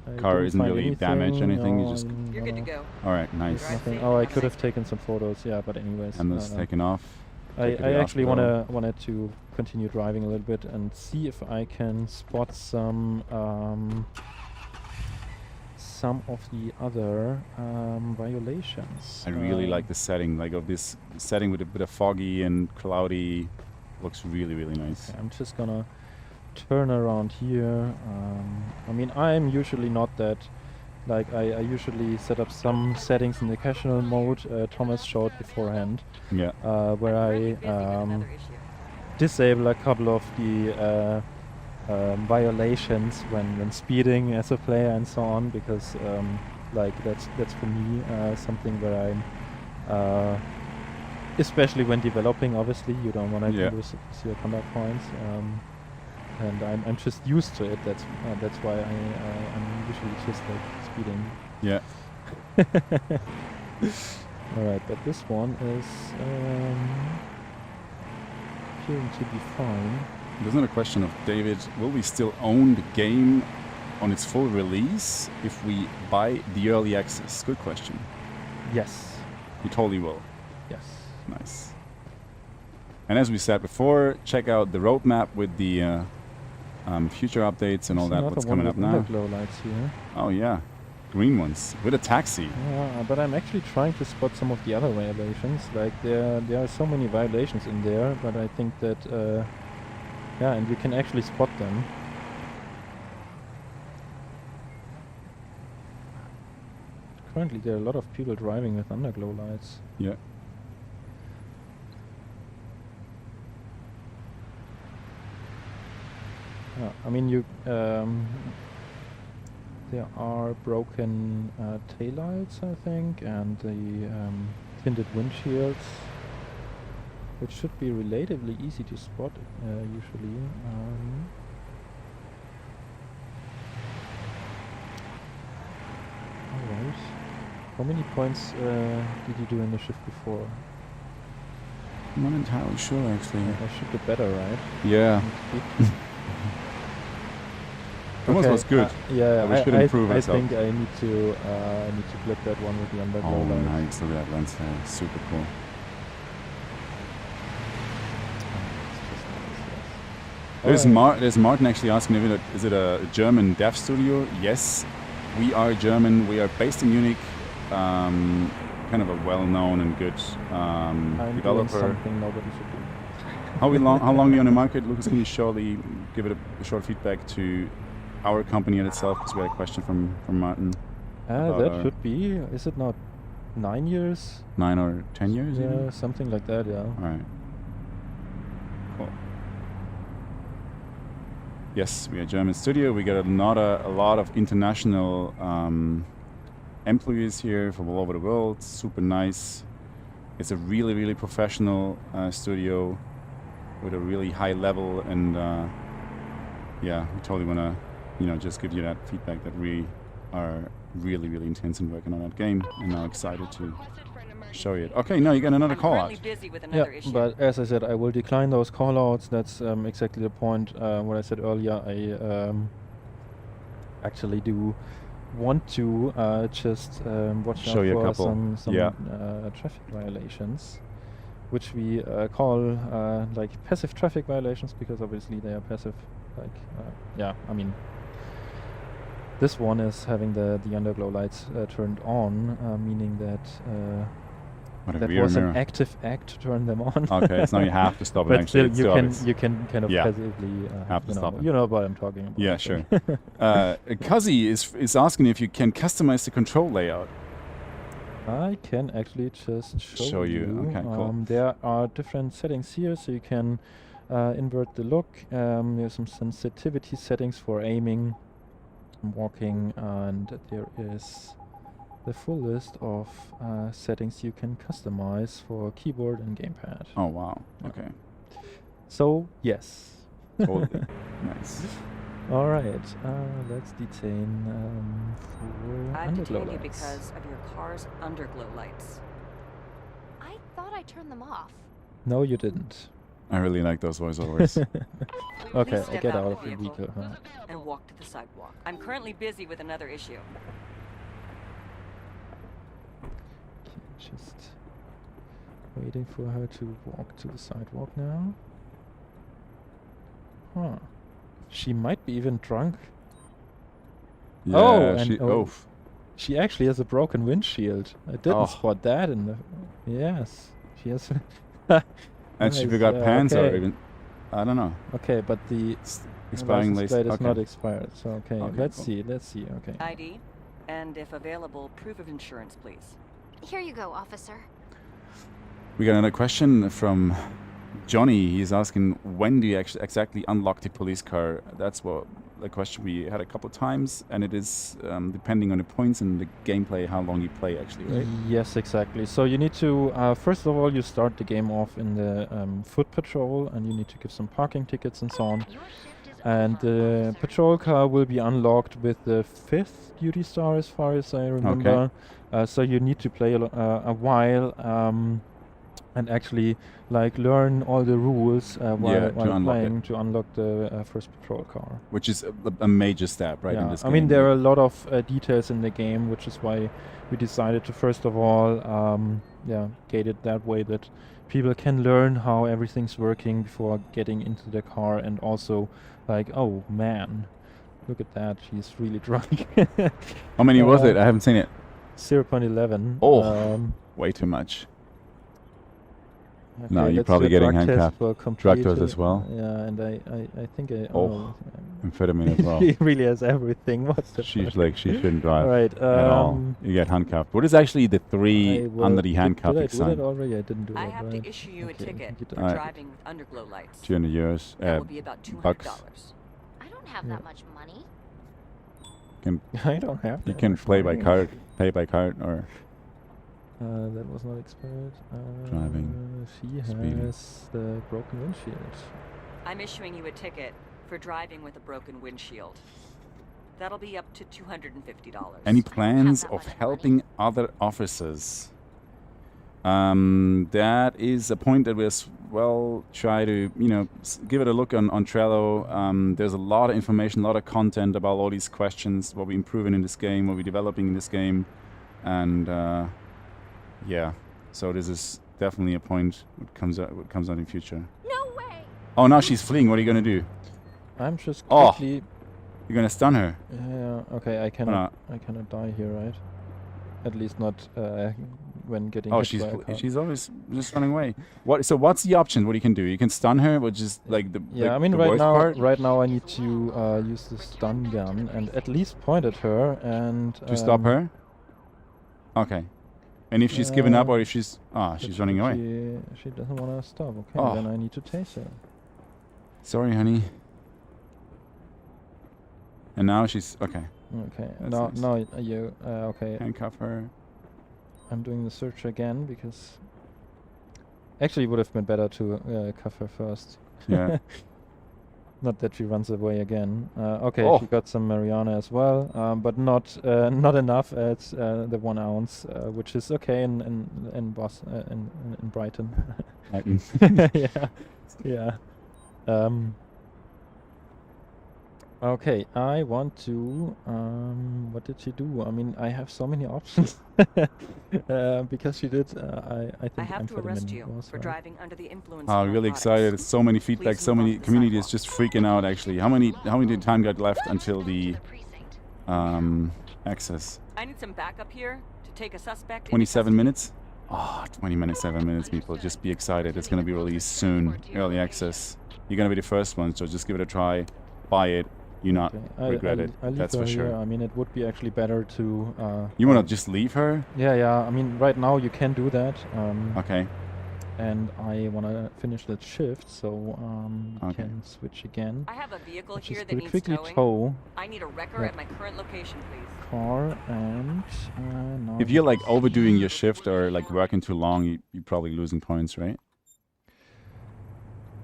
I Car didn't isn't find really damaged or anything, you no, just- You're good to go. All right. Drive Nice. safe. nothing. and Oh, I have a could have safe taken some photos. Yeah, but anyways. Emma's taken off. I Take her to the actually hospital. wanted to continue driving a little bit and see if I can spot some of the other violations. I really like the setting, like of this setting with a bit of foggy and cloudy. Looks really, really nice. Okay, I'm just gonna turn around here. I mean, I'm usually not that. Like, I usually set up some settings in the casual mode Thomas showed beforehand, Yeah. where Really I busy with another issue. disable a couple of the violations when speeding as a player and so on, because like that's for me something where I'm especially when developing, obviously you don't want to Yeah. lose your conduct points, and I'm just used to it. That's why I'm usually just like speeding. Yeah. All right, but this one is appearing to be fine. There's another question of David. Will we still own the game on its full release if we buy the early access? Good question. Yes. You totally will. Yes. Nice. And as we said before, check out the roadmap with the future updates and all that. What's coming up now? Underglow lights here. Oh yeah, green ones with a taxi. Yeah, but I'm actually trying to spot some of the other violations. Like there are so many violations in there, but I think that yeah, and you can actually spot them. Currently, there are a lot of people driving with underglow lights. Yeah. Yeah, I mean, there are broken taillights, I think, and the tinted windshields, which should be relatively easy to spot usually. Alright. How many points did you do in the shift before? I'm not entirely sure actually. I should get better, right? Yeah. Thomas was good. Yeah, But we should improve I ourselves. think I need to clip that one with the underglow Oh, lights. nice. Look at that lens there. Super cool. There's Martin actually asking if is it a German dev studio? Yes, we are German. We are based in Munich. Kind of a well-known and good I'm doing developer. something nobody should do. How long are you on the market? Lucas, can you surely give it a short feedback to our company in itself? Because we had a question from Martin. about That our should be. Is it not 9 years? 9 or 10 years? Yeah, even? something like that. Yeah. All right. Cool. Yes, we are a German studio. We got a lot of international employees here from all over the world. Super nice. It's a really, really professional studio with a really high level, and yeah, we totally want to, just give you that feedback that we are really, really intense in working on that game, and now excited to show you it. Okay, now you got another I'm call out. currently busy with Yeah, another issue. but as I said, I will decline those callouts. That's exactly the point. What I said earlier, I actually do want to just watch Show out you a for couple. some Yeah. traffic violations, which we call like passive traffic violations, because obviously they are passive. Like, yeah, I mean, this one is having the underglow lights turned on, meaning that What a that rear was mirror. an active act to turn them on. Okay, so now you have to stop it. But Actually, still, it's you too can obvious. you can kind of Yeah. passively Have to stop it. you know what I'm talking about. Yeah, I sure. think. Kazi is asking if you can customize the control layout. I can actually just show you. Okay, cool. There are different settings here, so you can invert the look. There's some sensitivity settings for aiming, walking, and there is the full list of settings you can customize for keyboard and gamepad. Oh wow. Yeah. Okay. So yes. Totally. Nice. All right. Let's detain for I've underglow detained you lights. because of your car's underglow lights. I thought I turned them off. No, you didn't. I really like those voiceovers. Okay, Please I step get out out of of the the vehicle. vehicle. Huh? And walk to the sidewalk. I'm currently busy with another issue. Just waiting for her to walk to the sidewalk now. Huh. She might be even drunk. Yeah, Oh, and she, oh, oh, She actually has a broken windshield. I didn't Oh. spot that in the... Yes. She has... and she Nice, forgot yeah, pants or okay. even, I don't know. Okay, but the Expiring license lace. plate is Okay. not expired. So, okay, Okay, let's cool. see, let's see, okay. ID, and if available, proof of insurance, please. Here you go, officer. We got another question from Johnny. He's asking, when do you actually exactly unlock the police car? That's what the question we had a couple times, and it is depending on the points and the gameplay, how long you play actually, right? Yes, exactly. So you need to, first of all, you start the game off in the foot patrol, and you need to give some parking tickets and so on. Your shift is And over, the officer. patrol car will be unlocked with the 5th duty star, as far as I remember. So you need to play a while and actually like learn all the rules while, Yeah, to while unlock it. playing to unlock the first patrol car. Which is a major step, right? In Yeah, this I mean game. there are a lot of details in the game, which is why we decided to first of all, gate it that way that people can learn how everything's working before getting into the car, and also like, oh man, look at that, she's really drunk. How many was it? I haven't seen it. 0.11. Oh. Way too much. No, okay, you're let's probably do a getting drug test handcuffed. for Drug test completed. as well. Yeah, and I think I... Oh, amphetamine as well. He really has everything. What the She's fuck? like, she shouldn't drive Alright, at all. You get handcuffed. What is actually the I three will- under the did handcuffing I do sign? that already? I didn't do I that, have right? to issue you a Okay, ticket you for did. Alright. driving with underglow lights. 200 euros. That will be about $200. bucks. I don't have Yeah. that much money. I don't have You that can much play by money. card, pay by card, or That was not expired. Driving, She speeding. has the broken windshield. I'm issuing you a ticket for driving with a broken windshield. That'll be up to $250. any have plans that of much helping other officers? That is a point that we'll try to, give it a look on Trello. There's a lot of information, a lot of content about all these questions, what we're improving in this game, what we're developing in this game. And yeah, so this is definitely a point what comes out in the future. No way! Oh, now she's fleeing. What are you going to do? I'm just Oh. quickly... You're going to stun her? Yeah, okay, I cannot die here, right? At least not when getting Oh, hit by a car. she's always just running away. So what's the option? What you can do? You can stun her, which is like the Yeah, I mean the right worst now, part. I need to use the stun gun and at least point at her and To stop her? Okay. And if she's given up, or if she's but she's running away. She doesn't want to stop. Okay, Oh. then I need to tase her. Sorry, honey. And now she's okay. Okay, That's now nice. you okay. Handcuff her. I'm doing the search again because actually it would have been better to cuff her first. Yeah. Not that she runs away again. Okay, Oh. she got some marijuana as well, but not enough at the 1 ounce, which is okay in Brighton. Yeah. Okay, I want to. What did she do? I mean, I have so many options because she did. I think I have to arrest amphetamine you was, for right? driving under the influence Oh, of really narcotics. excited. It's so many feedback, Please so move many off the community is sidewalk. just freaking out actually. How many time got left until the To precinct. access? I need some backup here to take a suspect. into 27 custody. minutes? Oh, 20 minutes, 7 minutes, people. Just be excited. It's going to be released soon. Early access. You're going to be the first one, so just give it a try. Buy it. You not regret it. I leave That's her for sure. here. I mean, it would be actually better to... You want to just leave her? Yeah. I mean, right now you can do that. Okay. And I want to finish that shift, so we Okay. can switch again. I have a vehicle Let's here just that very needs quickly towing. tow I need a wrecker Yeah. at my current location, please. car and now If you're like overdoing your shift or like working too long, you're probably losing points, right?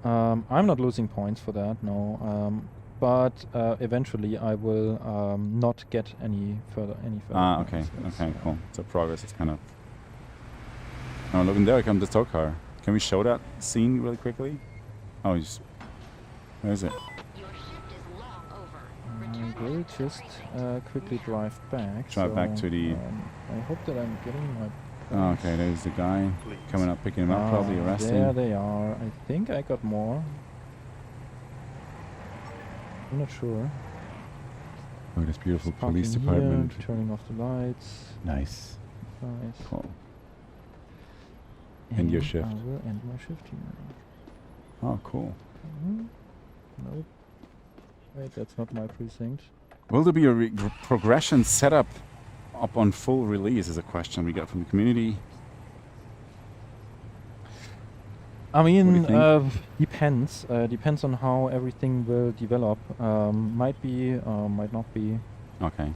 I'm not losing points for that, no. But eventually I will not get any further Ah, points. okay. That's, Okay, cool. So progress is kind of... Oh, look, and there comes the tow car. Can we show that scene really quickly? Oh, just... Where is it? Your shift is long over. I Return will to the just precinct. quickly drive back. Drive back to the- I hope that I'm getting my... Oh, okay, there's the guy coming up, picking him up, probably There arresting. they are. I think I got more. I'm not sure. Oh, this beautiful Just police parking department. Here, turning off the lights. Nice. Nice. Cool. End your shift. I will end my shift here. Oh, cool. Nope. Wait, that's not my precinct. Will there be a progression setup up on full release is a question we got from the community. I do you mean, think? depends. Depends on how everything will develop. Might be, might not be. Okay.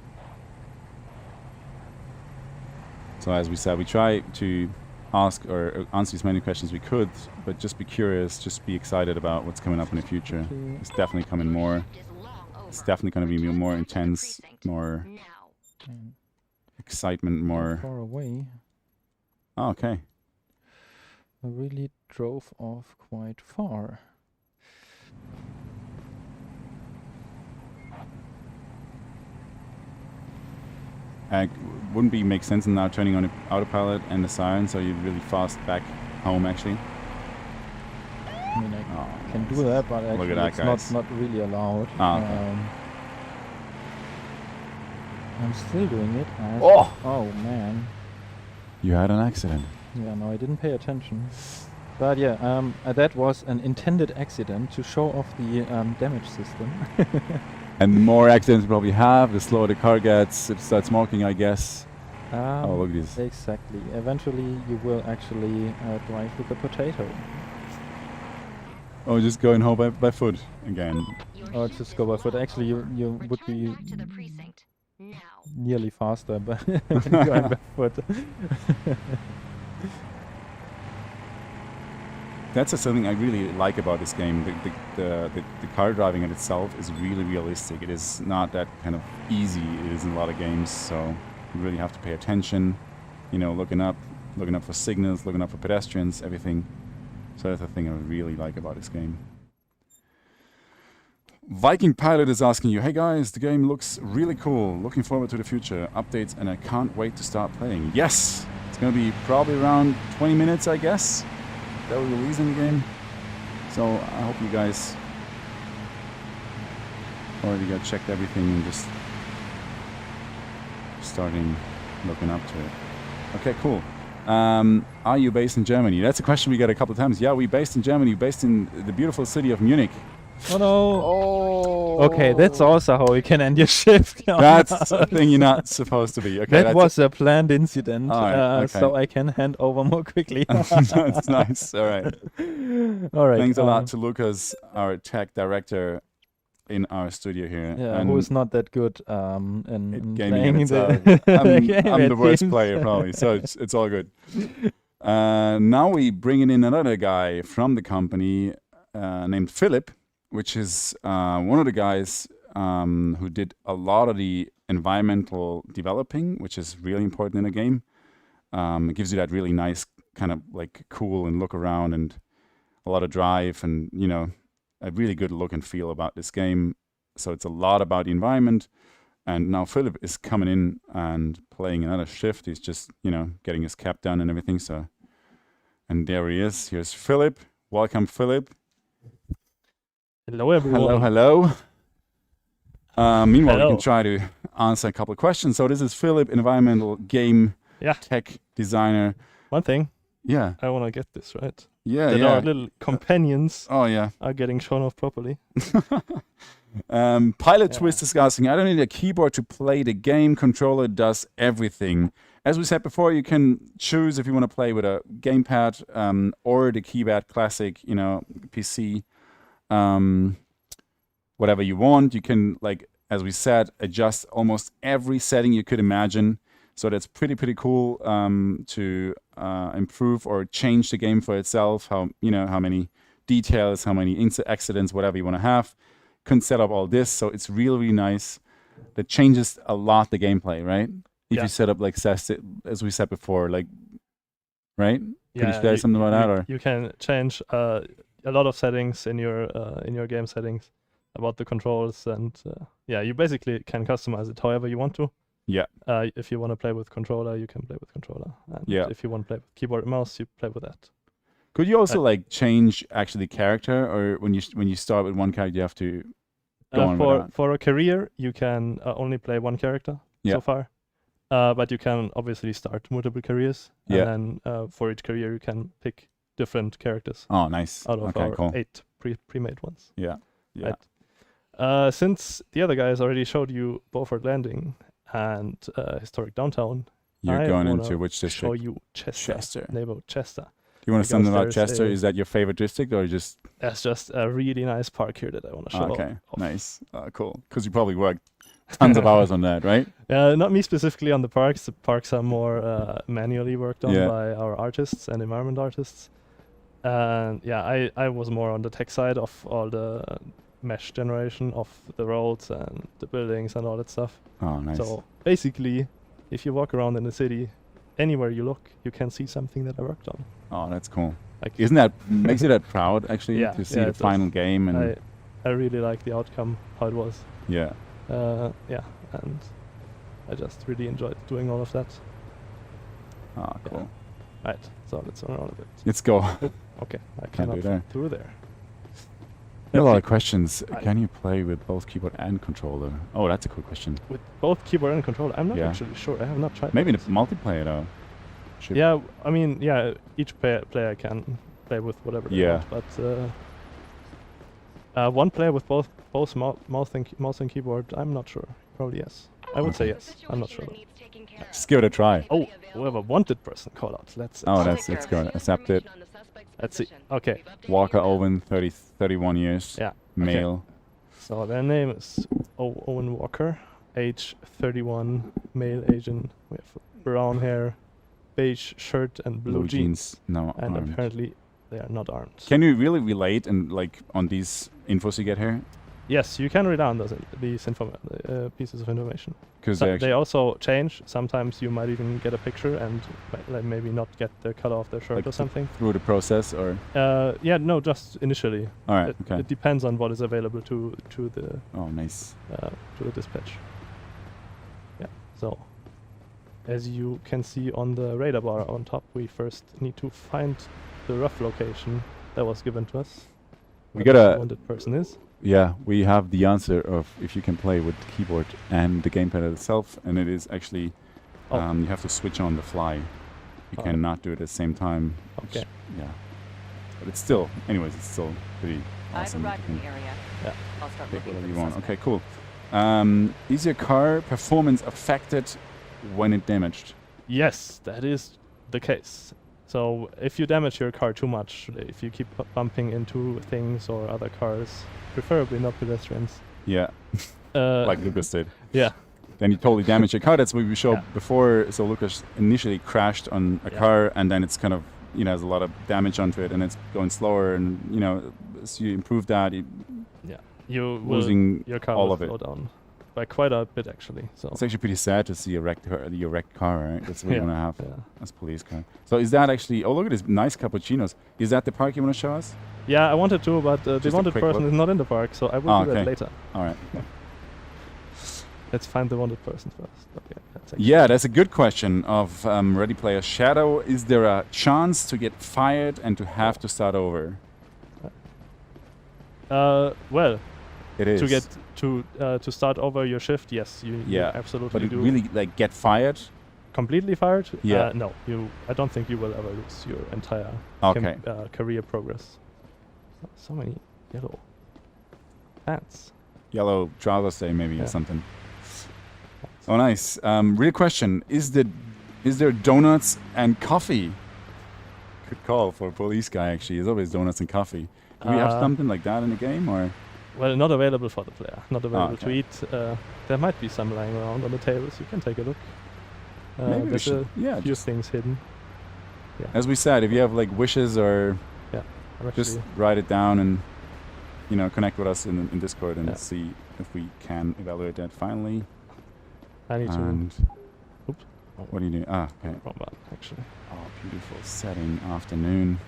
So as we said, we try to ask or answer as many questions we could, but just be curious, just be excited about what's coming up in the future. Okay. It's definitely coming more. Shift is long over. It's definitely going to be Return more back to the intense, precinct. more Now. And excitement, too more... far away. Oh, okay. I really drove off quite far. Wouldn't be make sense in now turning on the autopilot and the siren, so you're really fast back home actually. I mean, I Oh, can do that, but Look actually at that, it's guys. not really allowed. Ah, okay. I'm still doing it. As Oh! Man. You had an accident. Yeah, no, I didn't pay attention. But yeah, that was an intended accident to show off the damage system. And the more accidents you probably have, the slower the car gets. It starts smoking, I guess. Oh, look at this. Exactly. Eventually, you will actually drive with a potato. Oh, just going home by foot again. Your Or shift just is go by foot. long Actually, over. you would Return be back to the precinct. Now. nearly faster, but when you're going by foot. That's something I really like about this game. The car driving in itself is really realistic. It is not that kind of easy it is in a lot of games, so you really have to pay attention. You know, looking up for signals, looking up for pedestrians, everything. So that's the thing I really like about this game. Viking Pilot is asking you, hey guys, the game looks really cool. Looking forward to the future updates, and I can't wait to start playing. Yes, it's gonna be probably around 20 minutes, I guess. They'll release in the game. So I hope you guys already got checked everything and just starting looking up to it. Okay, cool. Are you based in Germany? That's a question we get a couple of times. Yeah, we're based in Germany, based in the beautiful city of Munich. Oh no! Oh. Okay, that's also how you can end your shift. That's a thing you're not supposed to be. Okay, That was a planned incident, Alright, so okay. I can hand over more quickly. that's nice. All right. All right. Thanks a lot to Lucas, our tech director in our studio here. Yeah, and who is not that good in gaming playing itself. the game I'm at the worst games. player probably, so it's all good. Now we bringing in another guy from the company named Philip, which is one of the guys who did a lot of the environmental developing, which is really important in a game. It gives you that really nice kind of like cool and look around and a lot of drive and, you know, a really good look and feel about this game. So it's a lot about the environment. And now Philip is coming in and playing another shift. He's just, you know, getting his cap done and everything. So, and there he is. Here's Philip. Welcome, Philip. Hello, everyone. Hello. Meanwhile, we Hello. can try to answer a couple of questions. So this is Philip, environmental game Yeah. tech designer. One thing, Yeah. I want to get this right. Yeah. That Yeah. our little companions Oh yeah. are getting shown off properly. Pilot Yeah. Twist is asking, I don't need a keyboard to play the game. Controller does everything. As we said before, you can choose if you want to play with a gamepad or the keypad classic, PC, whatever you want. You can, like, as we said, adjust almost every setting you could imagine. So that's pretty cool to improve or change the game for itself. How many details, how many accidents, whatever you want to have. Can set up all this, so it's really nice. That changes a lot the gameplay, right? If Yeah. you set up like as we said before, like, right? Could you Yeah, say something about that, or you can change a lot of settings in your game settings about the controls, and you basically can customize it however you want to. Yeah. If you want to play with controller, you can play with controller, and Yeah. if you want to play with keyboard and mouse, you play with that. could you also like change actually character, or when you start with one character, you have to go on with that? For a career, you can only play one character Yeah. so far, but you can obviously start multiple careers, Yeah. and then for each career, you can pick different characters Oh, nice. out of Okay, our cool. 8 pre-made ones. Yeah. Yeah. Right. Since the other guys already showed you Beaufort Landing and historic downtown, You're I going wanna into which show district? you Chester, Chester. neighborhood Chester. Do you want to say something about because there's Chester? a- Is that your favorite district, or just That's just a really nice park here that I want to show. okay? off. Nice. Cool. Because you probably worked tons of hours on that, right? Not me specifically on the parks. The parks are more manually worked on Yeah. by our artists and environment artists. And I was more on the tech side of all the mesh generation of the roads and the buildings and all that stuff. Oh, nice. So basically, if you walk around in the city, anywhere you look, you can see something that I worked on. Oh, that's cool. Like Isn't that makes you that proud actually Yeah, to see yeah, the it does. final game and I really like the outcome, how it was. yeah. And I just really enjoyed doing all of that. Oh, cool. Right, so let's run around a bit. Let's go. Okay, I Can't cannot do there. fit through there. There are a lot of questions. Right. Can you play with both keyboard and controller? Oh, that's a cool question. With both keyboard and controller, I'm not Yeah. actually sure. I have not tried. Maybe in that. the multiplayer though. Should- Yeah, I mean, each player can play with whatever they Yeah. want, but one player with both mouse and keyboard, I'm not sure. Probably yes. I would say yes. I'm not sure though. Just give it a try. Oh, whoever wanted person call out. Let's Oh, I'll that's take it's care of good. it. Accept it. On the suspect's Let's see. position. Okay. We've updated Walker your map. Owen, 31 years. Yeah. Male. So their name is Owen Walker, age 31, male Asian, with brown hair, beige shirt and blue jeans. No. And armed. apparently they are not armed. Can you really relate and like on these infos you get here? Yes, you can read down these pieces of information. Because So they also change. Sometimes you might even get a picture and maybe not get the color of their shirt Like or something. through the process or No, just initially. all right. It, Okay. it depends on what is available to Oh, nice. the dispatch. Yeah. So, as you can see on the radar bar on top, we first need to find the rough location that was given to us. We where gotta- the wanted person is. Yeah, we have the answer of if you can play with the keyboard and the gamepad itself, and it is actually Oh. you have to switch on the fly. You Alright. cannot do it at the same time. Okay. Yeah, but it's still, anyways, it's still pretty I've awesome. arrived You in the can area. Yeah. I'll start pick looking whatever for you the want. suspect. Okay, cool. Is your car performance affected when it damaged? Yes, that is the case. So if you damage your car too much, if you keep bumping into things or other cars, preferably not pedestrians. Yeah, like Lucas did. Yeah. Then you totally damage your car. That's what we showed Yeah. before. So Lucas initially crashed on a Yeah. car, and then it's kind of, there's a lot of damage onto it, and it's going slower. And as you improve that, You will, losing your car all will of it. slow down by quite a bit actually. So It's actually pretty sad to see your wrecked car, right? That's what you Yeah. want to have yeah. as police car. So is that actually? Oh, look at this nice cappuccinos. Is that the park you want to show us? Yeah, I wanted to, but the Just a wanted quick person look. is not in the park, so I will Ah, do that okay. later. All right. Let's find the wanted person first. Okay, that's actually Yeah, that's a good question of Ready Player Shadow. Is there a chance to get fired and to have to start over? Well, It is. to get to start over your shift, yes, you Yeah, absolutely but it do. really like get fired. completely fired, Yeah. no, I don't think you will ever lose your entire Okay. career progress. So many yellow pants. Yellow trousers, say maybe Yeah. or something. Oh, nice. Real question: is there donuts and coffee? Good call for a police guy. Actually, there's always donuts and coffee. Do we have something like that in the game, or? Well, not available for the player. Not available to okay. eat. There might be some lying around on the tables. You can take a look. Maybe we There's should. a Yeah. few Just things hidden. Yeah. as we said, if you have like wishes or I'm just actually- write it down and connect with us in Discord and Yeah. see if we can evaluate that finally. I need to. And Oops. what do you do? Ah, okay. Wrong button, actually. Oh, beautiful setting, afternoon.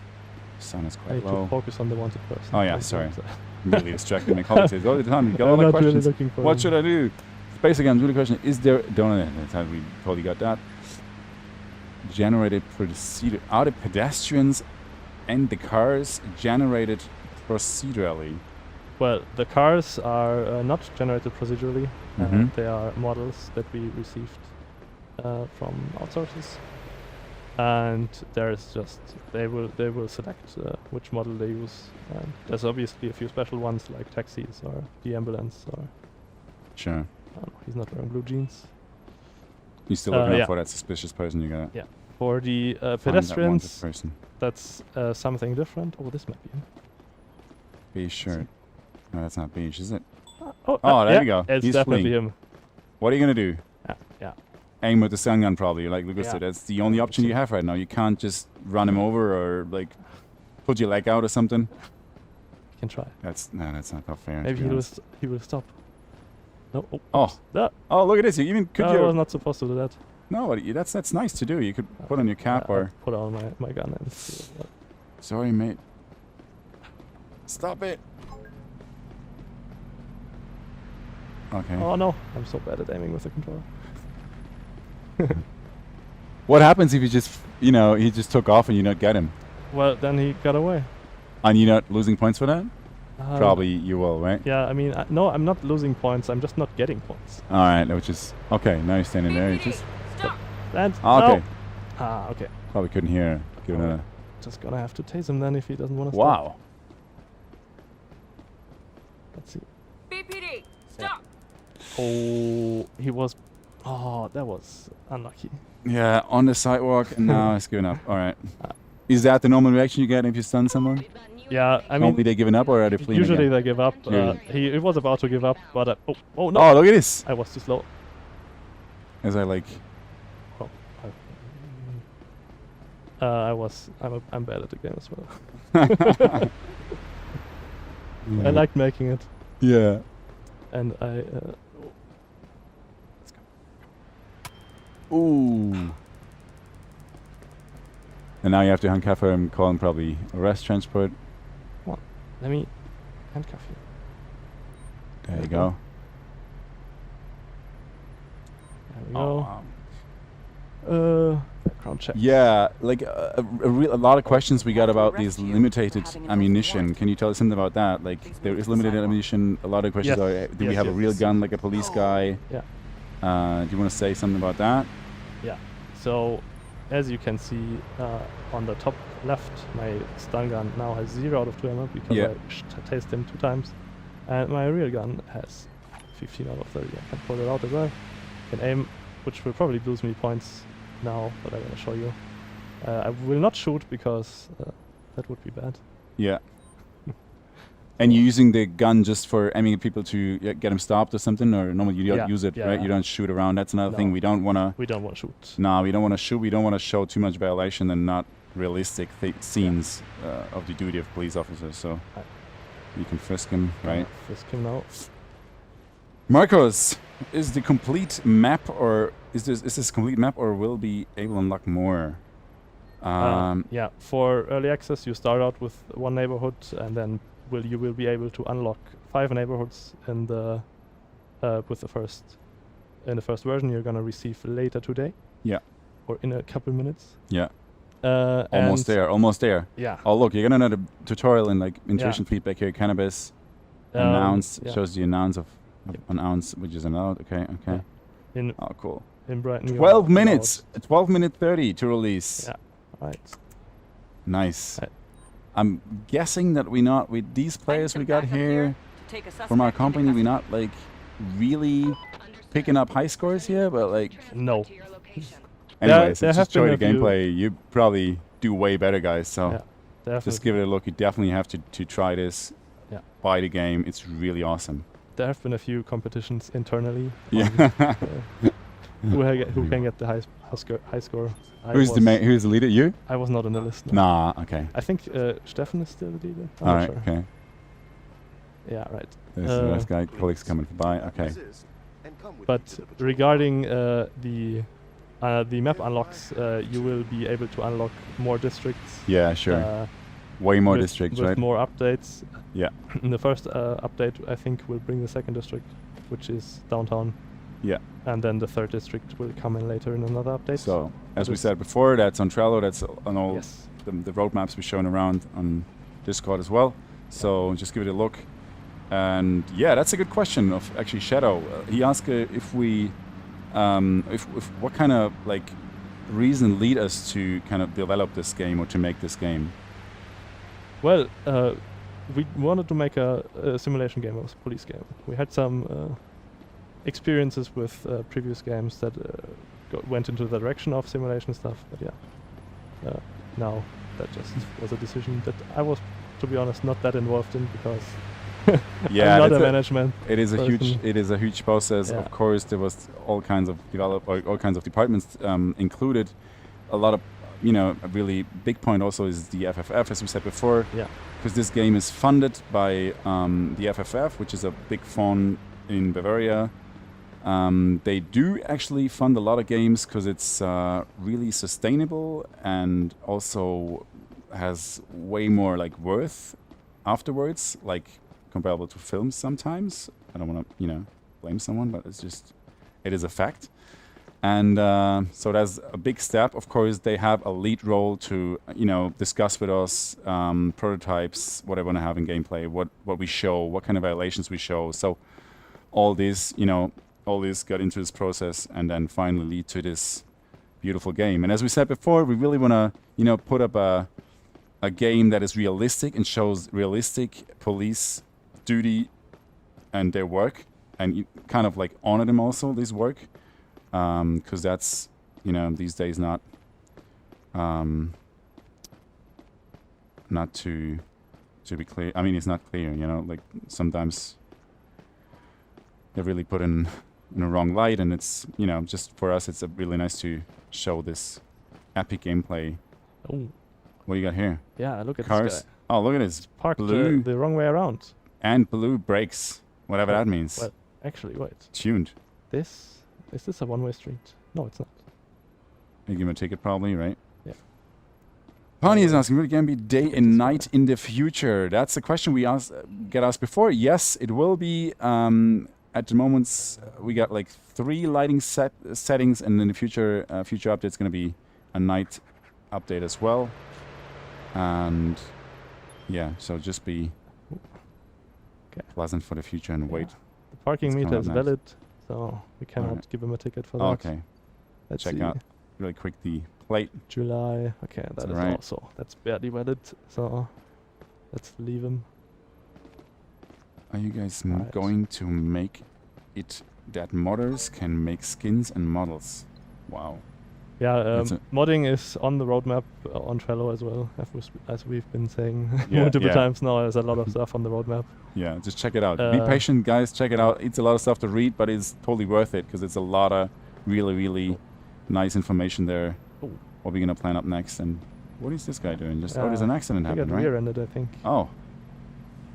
Sun is I quite need low. to focus on the wanted person. Oh, yeah, Don't sorry. do that. Really distracted my colleagues all the time. You got I'm all the not really questions. looking for What them. should I do? Space again, really question. Is there donut? That's how we totally got that. Generated are the pedestrians and the cars generated procedurally? Well, the cars are not generated procedurally. Mhm. They are models that we received from outsources, and there's just they will select which model they use. And there's obviously a few special ones like taxis or the ambulance or Sure. I don't know, he's not wearing blue jeans. You still looking yeah. up for that suspicious person you got? Yeah. For the Find that wanted pedestrians, person. that's something different. Oh, this might be him. Beige shirt. No, that's not beige, is it? Oh, there yeah, you go. It's He's definitely fleeing. him. What are you gonna do? Yeah. Aim with the stun gun, probably. Like Lucas Yeah. said, that's the only option you have right now. You can't just run him over or like put your leg out or something. You can try. That's not that fair. to Maybe be honest. he will stop. No. Oh. Oh. oops. Ah, Oh, look at this! You even could I you? was not supposed to do that. No, that's nice to do. You could put on your cap I'll or. put on my gun and see what. Sorry, mate. Stop it. Okay. Oh no, I'm so bad at aiming with the controller. What happens if you just, he just took off and you not get him? Well, then he got away. And you're not losing points for that? Probably you will, right? Yeah, I mean, no, I'm not losing points. I'm just not getting points. All right, which is okay. Now you're standing there. You just And okay. no. Ah, okay. Probably couldn't hear. Give it a Just gonna have to tase him then if he doesn't want to. wow. Let's see. BPD, stop! Oh, he was. Oh, that was unlucky. Yeah, on the sidewalk, and now it's given up. All right. Is that the normal reaction you get if you stun someone? We've got new Yeah, I Normally mean, they giving up or are they fleeing usually again? they give up. Yeah. He was about to give up, but oh no! Oh, look at this! I was too slow. As I like, Oh, I'm bad at the game as well. I liked making it, yeah. and I. Ooh. And now you have to handcuff her and call him probably arrest transport. Let me handcuff you. There you go. There we Oh, go. wow. Background check. Yeah, like a lot of questions we got about these limited ammunition. Can you tell us something about that? Like there is limited ammunition. A lot of questions Yes. are: do we Yes, have a yes, real yes. gun like a police guy? Yeah. Do you want to say something about that? Yeah. So, as you can see on the top left, my stun gun now has 0 out of 2 ammo because Yeah. I tased him 2 times, and my real gun has 15 out of 30. I can pull it out as well. Can aim, which will probably lose me points now, but I'm gonna show you. I will not shoot because that would be bad. Yeah. And you're using the gun just for aiming at people to get them stopped or something, or normally you don't Yeah, use it, yeah, right? yeah. You don't shoot around. That's another thing No. we don't want to. We don't want to shoot. No, we don't want to shoot. We don't want to show too much violation and not realistic scenes of the duty of police officers. So Right. you can frisk him, right? Frisk him now. Marcos, is the complete map, or is this complete map, or will be able to unlock more? Yeah, for early access, you start out with 1 neighborhood, and then you will be able to unlock 5 neighborhoods in the with the first version you're gonna receive later today. Yeah. Or in a couple minutes. Yeah. Almost Almost there. Almost there. Yeah. Oh, look, you're gonna know the tutorial and like intuition feedback here. Cannabis, announce yeah. shows the announce of Yep. an ounce, which is an out. Okay. Okay. In Oh, cool. in Brighton. you're 12 allowed- minutes. 12 minute 30 to release. Yeah. Right. Nice. Right. I'm guessing that we not with these players we got here Take a from our suspect into company, we custody. not like really picking up high scores here, but like No. To your location. anyways, there let's have just show you been the a few- gameplay. You probably do way better, guys. So Yeah. Definitely. just give it a look. You definitely have to try this. Yeah. Buy the game. It's really awesome. There have been a few competitions internally. Yeah. Who can get the high score? Who's the leader? You? I was not on the list. No. Nah. Okay. I think Stefan is still the leader. I'm All not right. sure. Okay. Yeah, right. There's the last guy. Colleagues coming by. Okay. Resist and come with But me to the patrol. regarding the map unlocks, you will be able to unlock more districts. Yeah. Sure. Way more districts, with right? more updates. Yeah. The first update, I think, will bring the second district, which is downtown. Yeah. And then the third district will come in later in another update. So as we Just- said before, that's on Trello. That's on all Yes. the roadmaps we're showing around on Discord as well. So just give it a look. And yeah, that's a good question of actually Shadow. He asked if we, if what kind of like reason lead us to kind of develop this game or to make this game. Well, we wanted to make a simulation game, a police game. We had some experiences with previous games that went into the direction of simulation stuff, but yeah, now that just was a decision that I was, to be honest, not that involved in because Yeah, I'm not that's a a- management. It is a huge. person. It is a huge process. Yeah. Of course, there was all kinds of all kinds of departments included. A lot of, a really big point also is the FFF, as we said before. Yeah. Because this game is funded by the FFF, which is a big fund in Bavaria. They do actually fund a lot of games because it's really sustainable and also has way more like worth afterwards, like comparable to films sometimes. I don't want to, blame someone, but it is a fact. And so that's a big step. Of course, they have a lead role to, discuss with us prototypes, what I want to have in gameplay, what we show, what kind of violations we show. So all this got into this process and then finally lead to this beautiful game. And as we said before, we really want to, put up a game that is realistic and shows realistic police duty and their work, and you kind of like honor them also, this work. Because that's, these days not to be clear. I mean, it's not clear, like sometimes they're really put in a wrong light, and it's, just for us, it's really nice to show this epic gameplay. Oh, What do you got here? yeah, look at Cars. this guy. Oh, look at this. Parked blue. the wrong way around. And blue brakes, whatever that means. Well, actually, wait. Tuned. Is this a one-way street? No, it's not. You give him a ticket probably, right? Yeah. Pani is asking, will the game be day and night in the future? That's a question we get asked before. Yes, it will be. At the moment, we got like 3 lighting settings, and in the future update, it's going to be a night update as well. And yeah, so just be Okay. pleasant for the future and Yeah. wait. The parking It's meter kinda is nice. valid, so we cannot Alright. give him a ticket for Oh, that. okay, Let's check see. out really quick the plate. July. Okay, that is alright. also that's barely valid. So let's leave him. Are you guys Right. going to make it that modders can make skins and models? Wow. Yeah, That's modding is on the roadmap on Trello as well, as we've been saying Yeah, multiple yeah. times now. There's a lot of stuff on the roadmap. Yeah, just check it out. Be patient, guys. Check it out. It's a lot of stuff to read, but it's totally worth it because it's a lot of really, really nice information there. Oh. What we're gonna plan up next, and what is this guy doing? Just there's Uh, an accident He got happened, right? rear-ended, I think. Oh,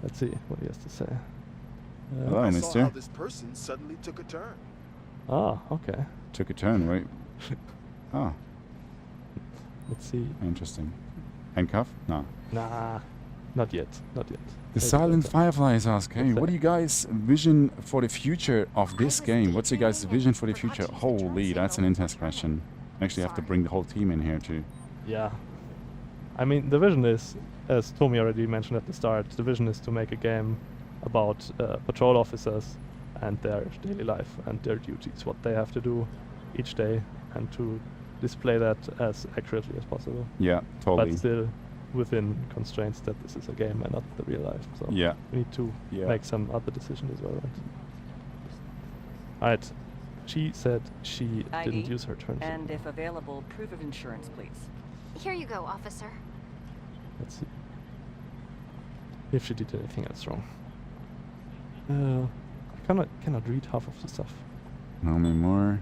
Let's see what he has to say. Hello, I saw mister. how this person suddenly took a turn. Okay. Took a turn, right? Oh, Let's see. interesting. Handcuff? No. Nah, not yet. Not yet. The Maybe Silent later. Fireflies ask, hey, What's what that? do you guys vision for the future of this game? What's your guys' vision for the future? Holy, that's an intense question. Actually have to bring the whole team in here too. Yeah. I mean, the vision is, as Tommy already mentioned at the start, the vision is to make a game about patrol officers and their daily life and their duties, what they have to do each day and to display that as accurately as possible. Yeah, totally. But still within constraints that this is a game and not the real life. So Yeah. we need to Yeah. make some other decisions as well, right? Alright. She said she ID, didn't use her turn. And if available, proof of insurance, please. Here you go, officer. Let's see if she did anything else wrong. I cannot read half of the stuff. How many more?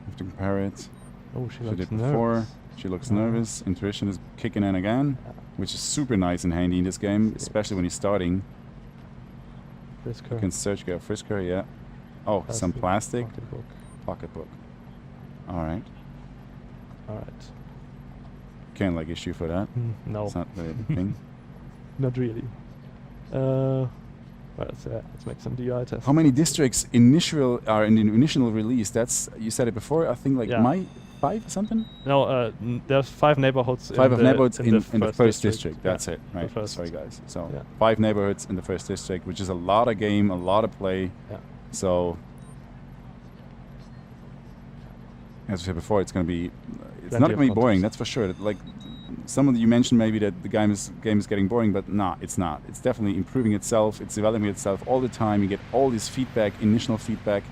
Have to compare it. Oh, she She looks did before. nervous. She looks Yeah. nervous. Intuition is kicking in again, which is super nice and handy in this game, Yeah. especially when you're starting. Frisk You her. can search, get a frisker, yeah. Oh, some plastic. Pocketbook. Pocketbook. Alright. Alright. Can't like issue for that. No, It's not the thing. not really. Well, let's make some DUI tests. How many districts are in the initial release? That's, you said it before, I think like Yeah. 5 or something? No, there's 5 neighborhoods. 5 in of the, neighborhoods in, in the first district. Yeah, That's it, right? first. Sorry, guys. So Yeah. 5 neighborhoods in the first district, which is a lot of game, a lot of play. Yeah. So, as I said before, it's going to be, it's Plenty not of going to be boring. context. That's for sure. Like some of you mentioned, maybe that the game is getting boring, but nah, it's not. It's definitely improving itself. It's developing itself all the time. You get all this feedback, initial feedback,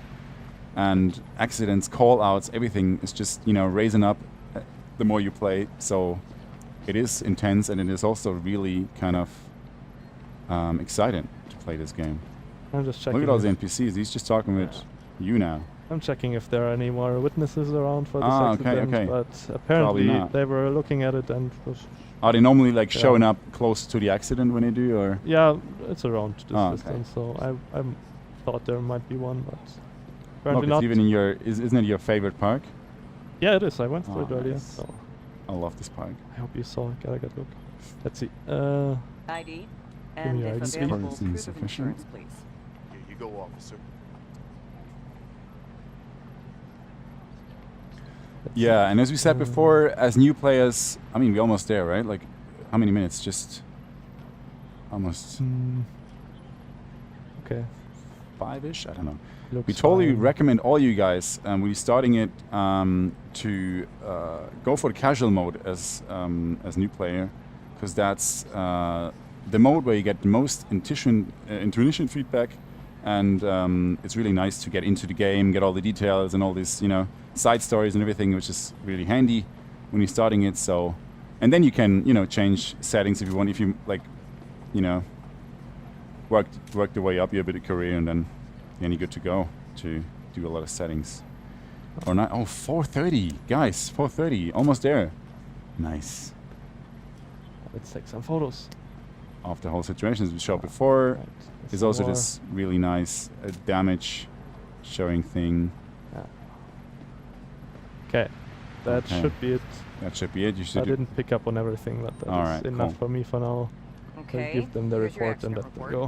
and accidents, call outs, everything is just, raising up the more you play. So it is intense, and it is also really kind of exciting to play this game. I'm just checking. Look at all the if- NPCs. He's just talking with you now. I'm checking if there are any more witnesses around for this Ah, accident, okay. but apparently not. they were looking at it and was, Are they normally like Yeah. showing up close to the accident when they do, or? yeah, it's around this Ah, okay. distance. So I thought there might be one, but Look, apparently it's not. even in your, isn't it your favorite park? Yeah, it is. I went through Oh, it earlier, nice. so I love this park. I hope you saw it. Get a good look. Let's see. ID, and me your if ID. available, Seems proof of sufficient. insurance, please. Here you go, officer. let's Yeah, see. and as we said before, as new players, I mean, we're almost there, right? Like, how many minutes? Just almost Okay. 5-ish? I don't know. Looks We totally fine. recommend all you guys, we're starting it to go for the casual mode as new player, because that's the mode where you get the most intuition feedback, and it's really nice to get into the game, get all the details and all these side stories and everything, which is really handy when you're starting it. So, and then you can change settings if you want, if you like, work the way up your bit of career, and then you're good to go to do a lot of settings. Or not? Oh, 4:30, guys, 4:30, almost there. Nice. Let's take some photos. Of the whole situation, as we showed before, Right. is some also more. this really nice damage showing thing. Okay. That Okay. should be it. That should be it. You I should. didn't pick up on everything, but that is Alright, enough cool. for me for now. Okay. I'll give them the here's your report and let accident them report. go.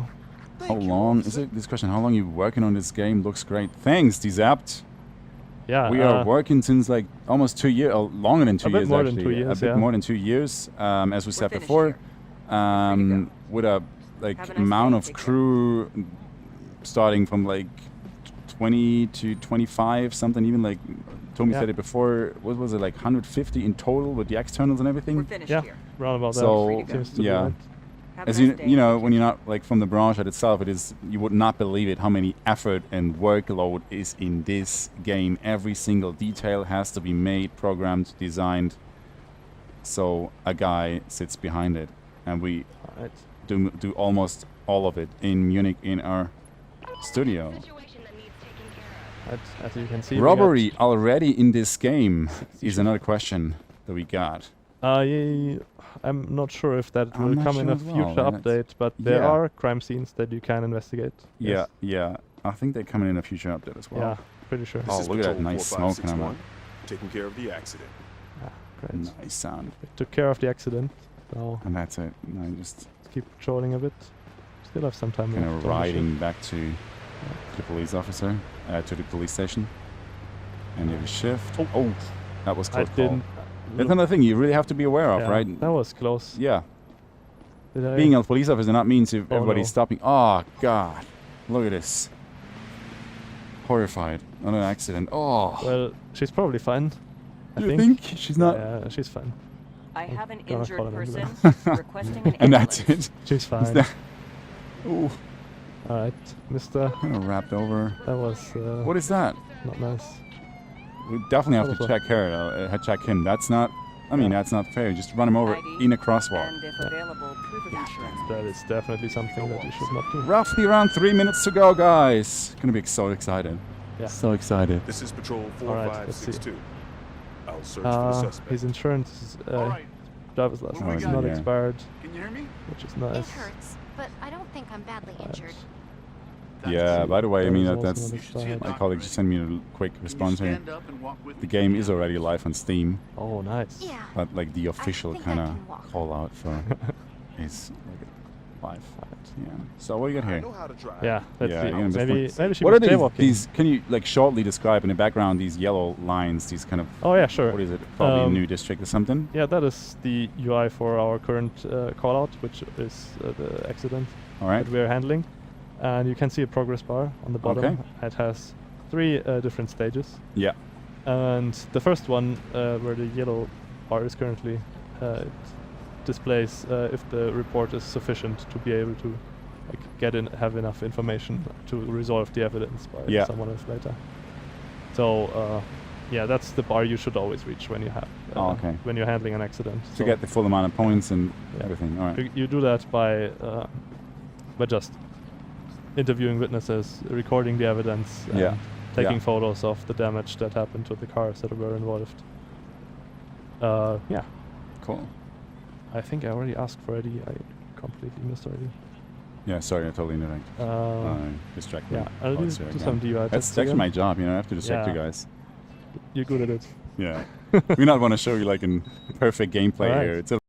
How Thank you, long is officer. it? This question. How long you working on this game? Looks great. Thanks, Dezapt. Yeah. We are working since like almost 2 years, longer than 2 bit years more than actually. 2 years, a bit yeah. more than 2 years, as we said finished before. here. go. With a like Have a nice amount day. of Take care. crew starting from like 20 to 25, something even like Tommy Yeah. said it before. What was it, like 150 in total with the externals and We're everything? finished Yeah. here. Round about So, that. Seems to be yeah. right. Have a As nice day. you know, when you're not like from the branch at itself, it is, you would not believe it how many effort and workload is in this game. Every single detail has to be made, programmed, designed. So a guy sits behind it, and we Alright. do almost all of it in Munich in our studio. Situation that needs taking care of. Right. As you can see, we Robbery already in this game is another question that we got. yeah, I'm not sure if that I'm will not come in sure a as well, future and update, but there yeah. are crime scenes that you can investigate. Yeah, Yes. yeah. I think they're coming in a future update as well. Yeah, pretty sure. Oh, This is look at that Patrol nice smoke coming 4561, out. taking care of the accident. Yeah, great. Nice sound. We took care of the accident. Now And that's it. No, just let's keep patrolling a bit. Still have some time kind left of on the riding back to the police officer, to the police station. And you have a shift. Oh, that was shift. I close call. didn't. That's another thing you really have to be aware of, yeah, right? That was close. Yeah. Did I? Being a police officer not means if Oh, everybody's no. stopping. Oh, God. Look at this. Horrified. Not an accident. Oh. Well, she's probably fine. I You think. think she's not? Yeah, she's fine. I have an gonna injured call an person ambulance. requesting an And that's ambulance. it. She's fine. that- Ooh. Alright, mister. Kind of wrapped over. That was What is that? not nice. We definitely have to Also- check her. Check him. That's not. I mean, that's not fair. Just run him over ID, in a crosswalk. And if available, proof of insurance. That is definitely something that you should not do. Roughly around 3 minutes to go, guys. Gonna be so excited. Yeah. So excited. This is Patrol Alright, let's see. 4562. I'll search for the suspect. His insurance is, All right. driver's license we is got not here? expired, Can you hear me? which is It nice. hurts, but I don't think I'm badly injured. Yeah. By the way, I mean That is that's. also not expired. My colleague just sent me a quick response here. The game is already live on Steam, Oh, nice. Yeah. but like the official think I kind of can walk. call out for is like live. Yeah. So what do you got I here? know how to drive. Yeah, let's Yeah, see. you're gonna be Maybe fine. she What was are these? jaywalking. These? Can you like shortly describe in the background these yellow lines? These kind of. Oh yeah, sure. What is it? Probably a Um, new district or something. Yeah, that is the UI for our current call out, which is the accident All right. that we're handling. And you can see a progress bar on the bottom. Okay. It has 3 different stages. Yeah. And the first one, where the yellow bar is currently, it displays if the report is sufficient to be able to have enough information to resolve the evidence by Yeah. someone else later. So yeah, that's the bar you should always reach when you have Oh, okay. when you're handling an accident. To So get the full amount of points and Yeah. everything. All right. you do that by just interviewing witnesses, recording the evidence, and Yeah. taking Yeah. photos of the damage that happened to the cars that were involved. Yeah, Cool. I think I already asked for ID. I completely missed already. Yeah. Sorry, I totally interrupted. Distracted. Yeah, I'll do some DUI That's tests actually again. my job. You know, I have to distract you Yeah. guys. You're good at it. Yeah. We not want to show you like a perfect gameplay All right. here. It's a